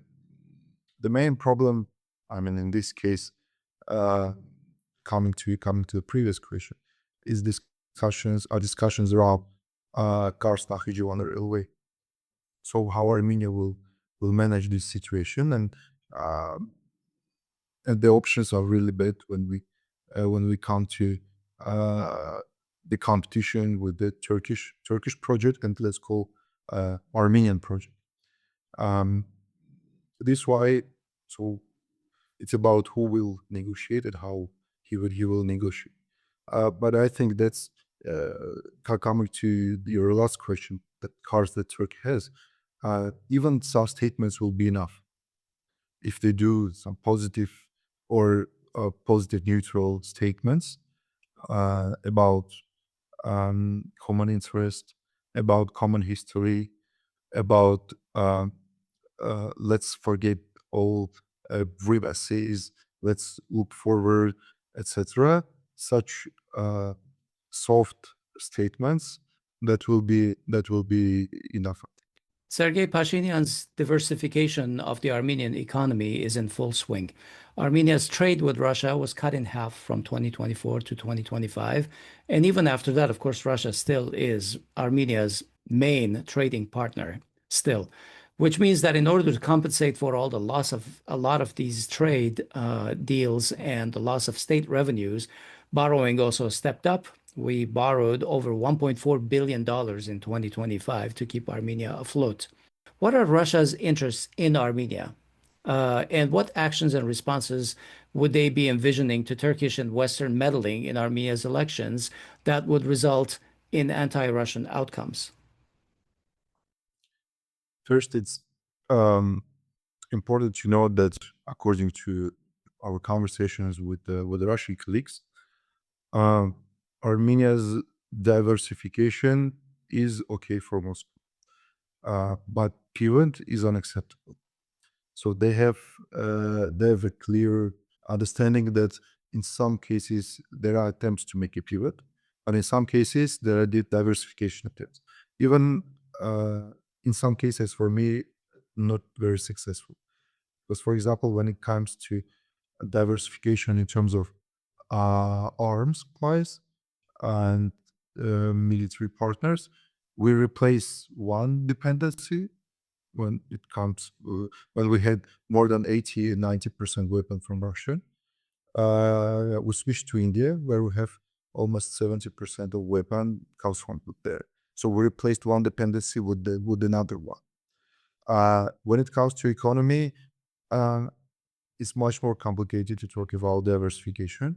main problem, I mean, in this case, coming to the previous question, is discussions around Kars Nakhchivan railway. So how Armenia will manage this situation, and the options are really bad when we come to the competition with the Turkish project, and let's call Armenian project. This why, so it's about who will negotiate and how he will negotiate. But I think that's coming to your last question, that cards that Turkey has. Even some statements will be enough if they do some positive or positive neutral statements about common interest, about common history, about let's forget all grievances, let's look forward, etc. Such soft statements that will be enough. Sergei Pashinyan's diversification of the Armenian economy is in full swing. Armenia's trade with Russia was cut in half from 2024 to 2025. And even after that, of course, Russia still is Armenia's main trading partner, still, which means that in order to compensate for all the loss of a lot of these trade deals and the loss of state revenues, borrowing also stepped up. We borrowed over $1.4 billion in 2025 to keep Armenia afloat. What are Russia's interests in Armenia? And what actions and responses would they be envisioning to Turkish and Western meddling in Armenia's elections that would result in anti-Russian outcomes? First, it's important to know that according to our conversations with the Russian colleagues, Armenia's diversification is okay for Moscow, but pivot is unacceptable. So they have a clear understanding that in some cases there are attempts to make a pivot, but in some cases there are diversification attempts. Even in some cases, for me, not very successful. Because, for example, when it comes to diversification in terms of arms supplies and military partners, we replace one dependency when it comes when we had more than 80 and 90% weapon from Russia. We switched to India, where we have almost 70% of weapon comes from there. So we replaced one dependency with another one. When it comes to economy, it's much more complicated to talk about diversification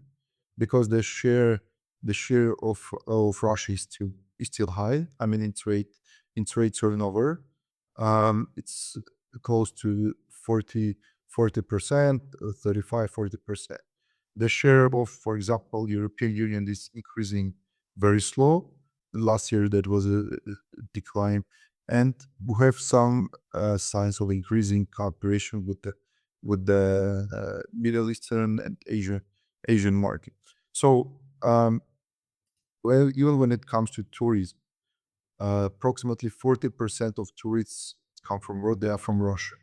because the share of Russia is still high. I mean, in trade turnover, it's close to 40%, 35-40%. The share of, for example, European Union is increasing very slow. Last year that was a decline, and we have some signs of increasing cooperation with the Middle Eastern and Asian market. So well, even when it comes to tourism, approximately 40% of tourists come from Russia,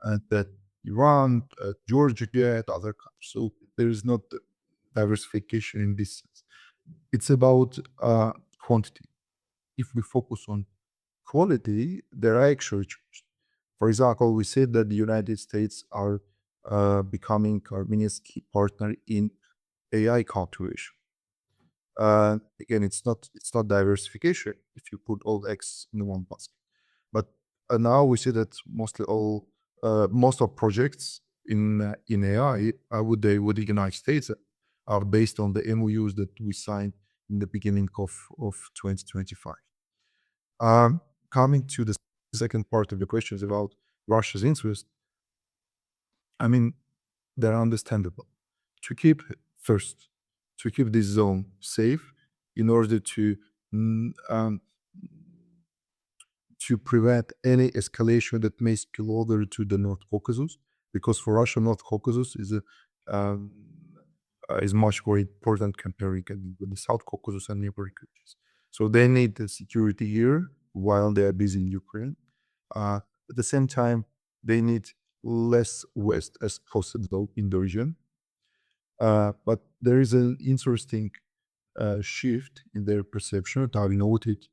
and that Iran, Georgia, and other countries. So there is not diversification in this sense. It's about quantity. If we focus on quality, there are actually changes. For example, we said that the United States are becoming Armenia's key partner in AI cultivation. Again, it's not diversification if you put all eggs in one basket. But now we see that most of projects in AI with the United States are based on the MOUs that we signed in the beginning of 2025. Coming to the second part of the questions about Russia's interest, I mean, they're understandable. To keep this zone safe in order to prevent any escalation that may spill over to the North Caucasus, because for Russia, North Caucasus is much more important comparing with the South Caucasus and neighboring countries. So they need the security here while they are busy in Ukraine. At the same time, they need less West as possible in the region. But there is an interesting shift in their perception that I noted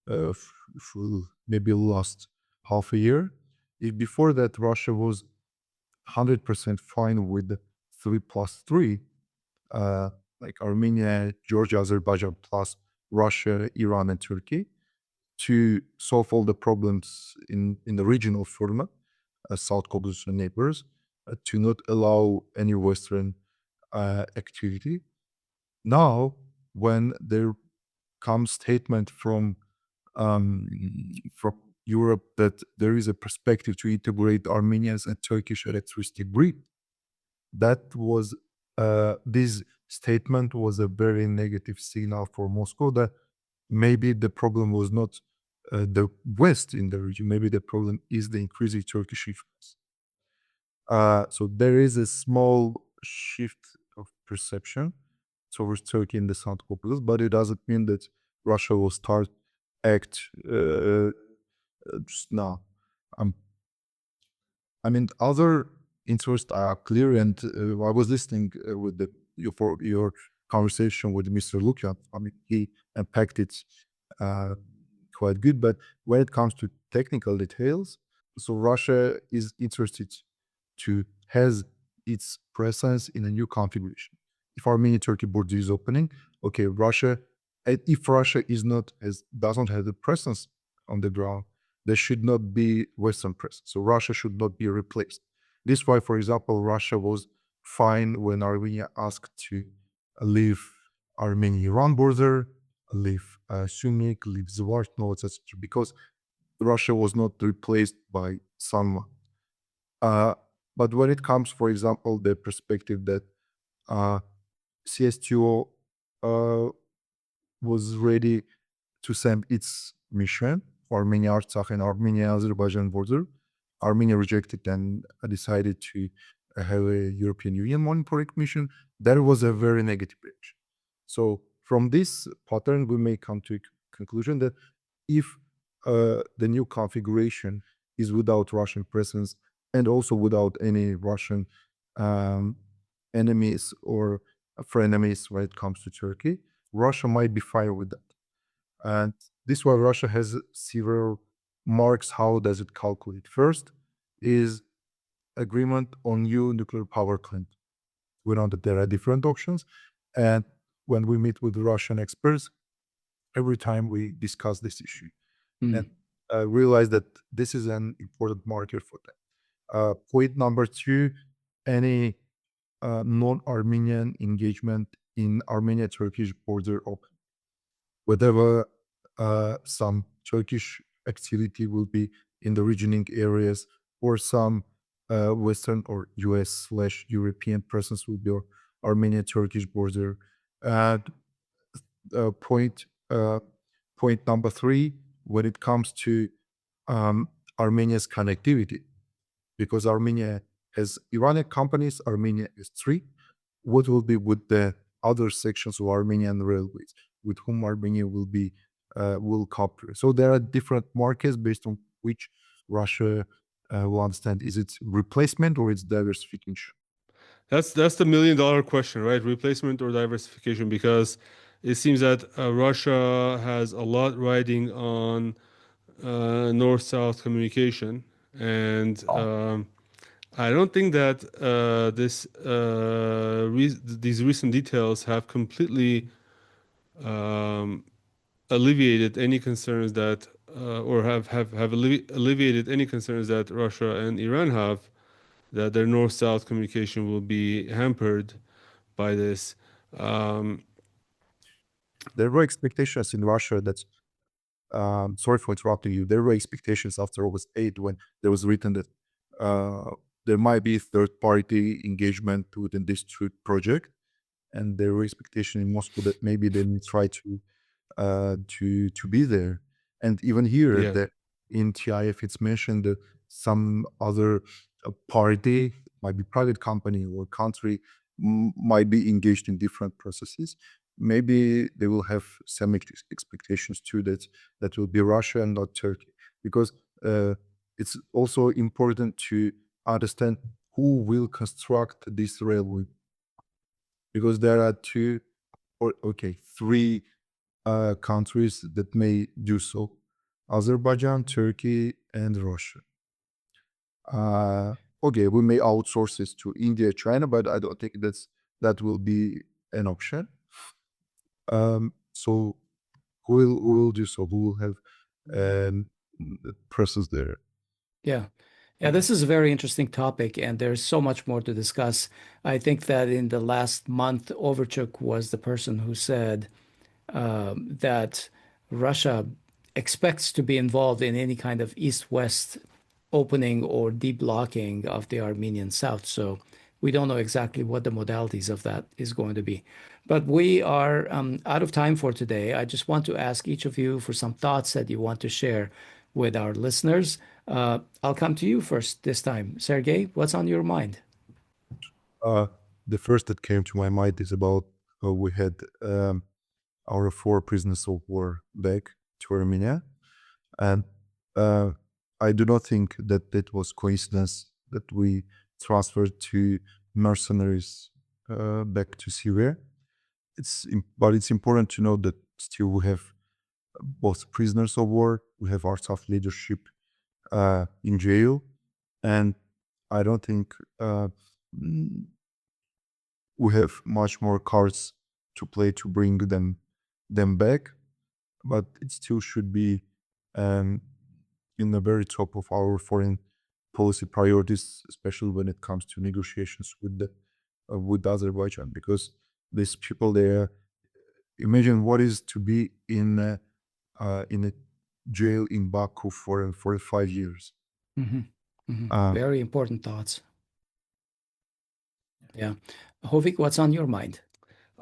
for maybe last half a year. If before that Russia was 100% fine with 3+3, like Armenia, Georgia, Azerbaijan plus Russia, Iran, and Turkey, to solve all the problems in the regional format, South Caucasus and neighbors, to not allow any Western activity. Now, when there comes statement from Europe that there is a perspective to integrate Armenians and Turkish electricity grid, that was this statement was a very negative signal for Moscow that maybe the problem was not the West in the region. Maybe the problem is the increasing Turkish influence. So there is a small shift of perception towards Turkey in the South Caucasus, but it doesn't mean that Russia will start act just now. I mean, other interests are clear, and I was listening with your conversation with Mr. Lukian. I mean, he unpacked it quite good, but when it comes to technical details, so Russia is interested to has its presence in a new configuration. If Armenia-Turkey border is opening, okay, Russia, if Russia doesn't have the presence on the ground, there should not be Western presence. So Russia should not be replaced. This is why, for example, Russia was fine when Armenia asked to leave Armenia-Iran border, leave Sumik, leave Zvartno, etc., because Russia was not replaced by someone. But when it comes, for example, the perspective that CSTO was ready to send its mission for Armenia, Artsakh, and Armenia-Azerbaijan border, Armenia rejected and decided to have a European Union monitoring mission. That was a very negative reaction. So from this pattern, we may come to a conclusion that if the new configuration is without Russian presence and also without any Russian enemies or frenemies when it comes to Turkey, Russia might be fine with that. And this is why Russia has several marks. How does it calculate? First is agreement on new nuclear power plant. We know that there are different options. And when we meet with Russian experts, every time we discuss this issue and realize that this is an important marker for them. Point number two, any non-Armenian engagement in Armenia-Turkish border open. Whatever some Turkish activity will be in the regioning areas, or some Western or US/European presence will be on Armenia-Turkish border. And point number three, when it comes to Armenia's connectivity, because Armenia has Iranian companies, Armenia is three. What will be with the other sections of Armenian railways, with whom Armenia will cooperate? So there are different markets based on which Russia will understand, is it replacement or it's diversification? That's the $1 million question, right? Replacement or diversification, because it seems that Russia has a lot riding on north-south communication, and I don't think that these recent details have completely alleviated any concerns that, or have alleviated any concerns that Russia and Iran have, that their north-south communication will be hampered by this. There were expectations in Russia that, sorry for interrupting you, there were expectations after August 8 when there was written that there might be third-party engagement within this project, and there were expectations in Moscow that maybe they may try to be there. And even here, that in TIF, it's mentioned that some other party, might be private company or country, might be engaged in different processes. Maybe they will have some expectations too that will be Russia and not Turkey, because it's also important to understand who will construct this railway, because there are three countries that may do so: Azerbaijan, Turkey, and Russia. Okay, we may outsource this to India, China, but I don't think that will be an option. So who will do so? Who will have presence there? Yeah. Yeah, this is a very interesting topic, and there's so much more to discuss. I think that in the last month, Overchuk was the person who said that Russia expects to be involved in any kind of east-west opening or deblocking of the Armenian South. So we don't know exactly what the modalities of that is going to be. But we are out of time for today. I just want to ask each of you for some thoughts that you want to share with our listeners. I'll come to you first this time. Sergei, what's on your mind? The first that came to my mind is about we had our 4 prisoners of war back to Armenia, and I do not think that it was coincidence that we transferred 2 mercenaries back to Syria. But it's important to note that still we have both prisoners of war, we have our tough leadership in jail, and I don't think we have much more cards to play to bring them back, but it still should be in the very top of our foreign policy priorities, especially when it comes to negotiations with Azerbaijan, because these people there, imagine what is to be in a jail in Baku for 5 years. Very important thoughts. Yeah. Hovik, what's on your mind?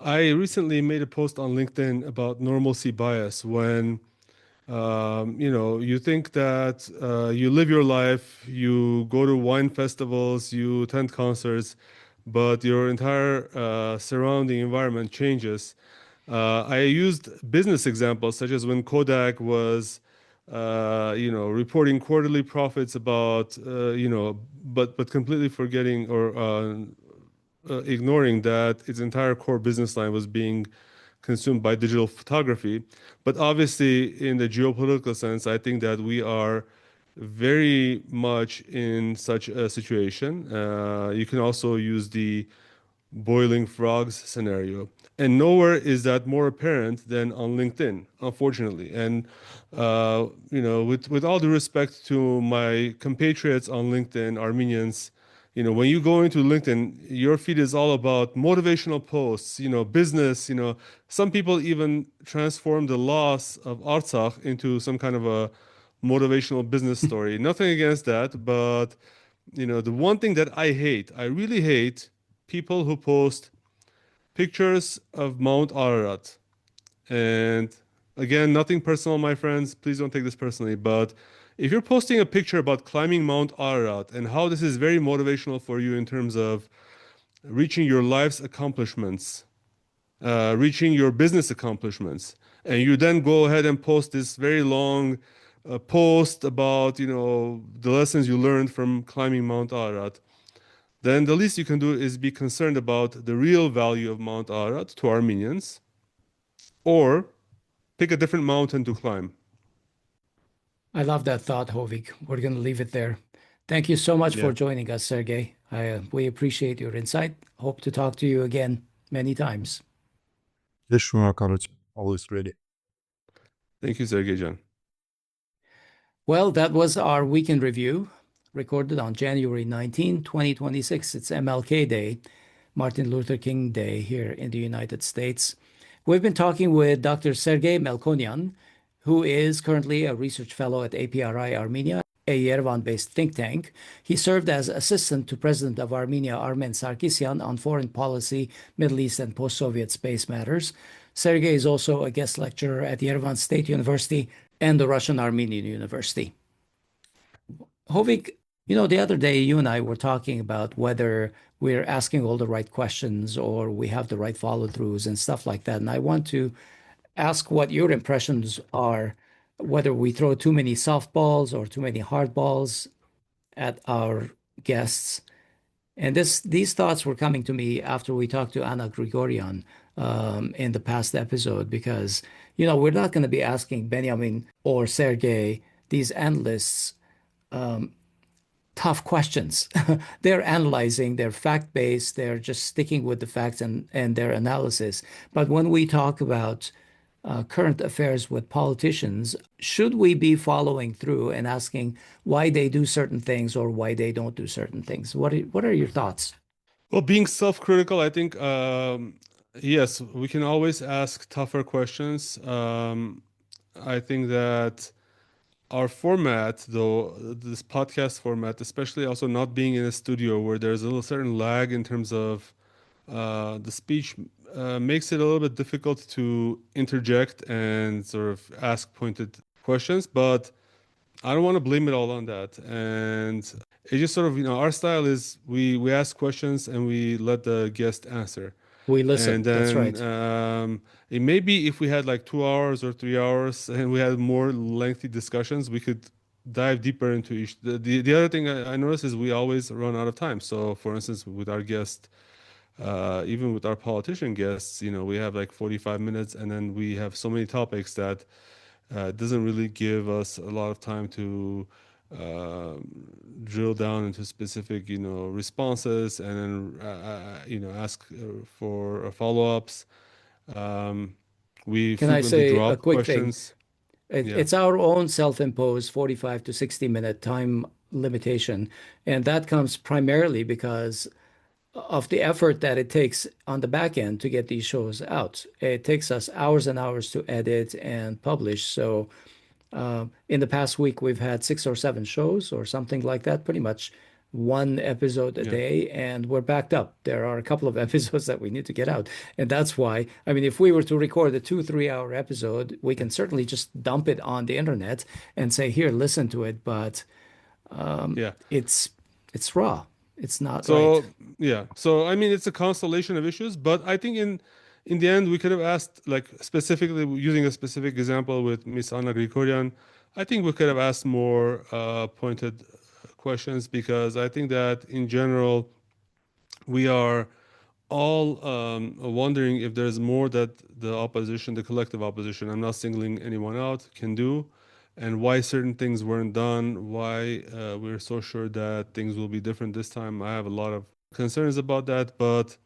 I recently made a post on LinkedIn about normalcy bias when you think that you live your life, you go to wine festivals, you attend concerts, but your entire surrounding environment changes. I used business examples such as when Kodak was, reporting quarterly profits about, but completely forgetting or ignoring that its entire core business line was being consumed by digital photography. But obviously, in the geopolitical sense, I think that we are very much in such a situation. You can also use the boiling frogs scenario. And nowhere is that more apparent than on LinkedIn, unfortunately. And with all due respect to my compatriots on LinkedIn, Armenians, when you go into LinkedIn, your feed is all about motivational posts, business, some people even transform the loss of Artsakh into some kind of a motivational business story. Nothing against that, but the one thing that I really hate people who post pictures of Mount Ararat. And again, nothing personal, my friends. Please don't take this personally. But if you're posting a picture about climbing Mount Ararat and how this is very motivational for you in terms of reaching your life's accomplishments, reaching your business accomplishments, and you then go ahead and post this very long post about the lessons you learned from climbing Mount Ararat, then the least you can do is be concerned about the real value of Mount Ararat to Armenians, or pick a different mountain to climb. I love that thought, Hovik. We're going to leave it there. Thank you so much for Yeah. joining us, Sergei. We appreciate your insight. Hope to talk to you again many times. Yes, sure, always ready. Thank you, Sergei Can. Well, that was our weekend review, recorded on January 19, 2026. It's MLK Day, Martin Luther King Day here in the United States. We've been talking with Dr. Sergei Melkonian, who is currently a research fellow at APRI Armenia, a Yerevan-based think tank. He served as assistant to President of Armenia, Armen Sarkisyan, on foreign policy, Middle East, and post-Soviet space matters. Sergei is also a guest lecturer at Yerevan State University and the Russian Armenian University. Hovik, the other day you and I were talking about whether we're asking all the right questions or we have the right follow-throughs and stuff like that. And I want to ask what your impressions are, whether we throw too many softballs or too many hardballs at our guests. And these thoughts were coming to me after we talked to Anna Grigorian in the past episode, because, we're not going to be asking Benjamin or Sergei, these analysts, tough questions. They're analyzing, they're fact-based, they're just sticking with the facts and their analysis. But when we talk about current affairs with politicians, should we be following through and asking why they do certain things or why they don't do certain things? What are your thoughts? Well, being self-critical, I think, yes, we can always ask tougher questions. I think that our format, though, this podcast format, especially also not being in a studio where there's a little certain lag in terms of the speech, makes it a little bit difficult to interject and sort of ask pointed questions. But I don't want to blame it all on that. And it just sort of, our style is we ask questions and we let the guest answer. We listen. And That's then right. it may be if we had like 2 hours or 3 hours and we had more lengthy discussions, we could dive deeper into each. The other thing I noticed is we always run out of time. So, for instance, with our guest, even with our politician guests, we have like 45 minutes, and then we have so many topics that it doesn't really give us a lot of time to uh, drill down into specific, responses, and then, ask for follow-ups. Um, we Can I frequently say a drop quick thing? questions. Yeah, It's our own self-imposed 45 to 60-minute time limitation, and that comes primarily because of the effort that it takes on the back end to get these shows out. It takes us hours and hours to edit and publish. So in the past week, we've had 6 or 7 shows or something like that, pretty much one episode a yeah, day, and we're backed up. There are a couple of episodes that we need to get out. And that's why, I mean, if we were to record a 2, 3 hour episode, we can certainly just dump it on the internet and say, here, listen to it. But yeah. it's raw. It's not right. So yeah, so I mean, it's a constellation of issues, but I think in the end, we could have asked, like, specifically using a specific example with Miss Anna Grigorian. I think we could have asked more pointed questions, because I think that in general we are all wondering if there's more that the opposition, the collective opposition, I'm not singling anyone out, can do, and why certain things weren't done, why we're so sure that things will be different this time. I have a lot of concerns about that, but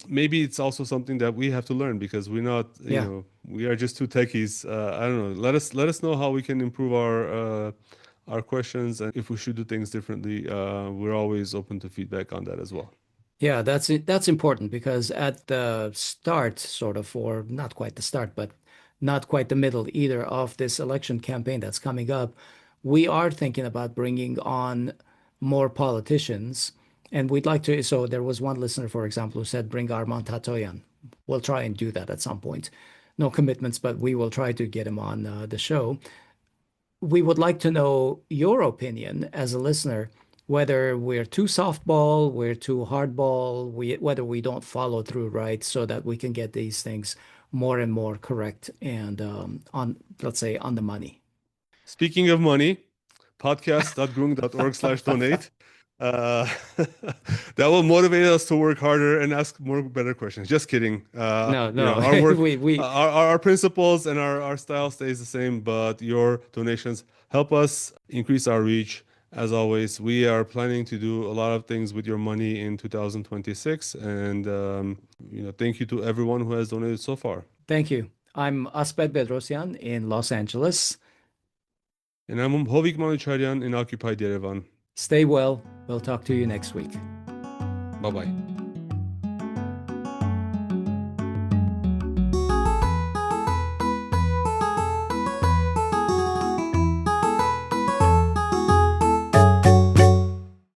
maybe it's also something that we have to learn, because we're not, Yeah. we are just two techies. I don't know. Let us know how we can improve our questions, and if we should do things differently. We're always open to feedback on that as well. Yeah, that's it. That's important because at the start, sort of, or not quite the start, but not quite the middle either of this election campaign that's coming up, we are thinking about bringing on more politicians. And we'd like to. So there was one listener, for example, who said, bring Arman Tatoyan. We'll try and do that at some point. No commitments, but we will try to get him on the show. We would like to know your opinion as a listener, whether we're too softball, we're too hardball, whether we don't follow through right, so that we can get these things more and more correct and on, let's say, on the money. Speaking of money, podcast.groong.org/donate. Uh, that will motivate us to work harder and ask more better questions. Just kidding. No, no, Our work, we our principles and our style stays the same, but your donations help us increase our reach. As always, we are planning to do a lot of things with your money in 2026, and thank you to everyone who has donated so far. thank you. I'm Asbed Bedrosian in Los Angeles. And I'm Hovik Manucharyan in occupied Yerevan. Stay well. We'll talk to you next week. Bye bye.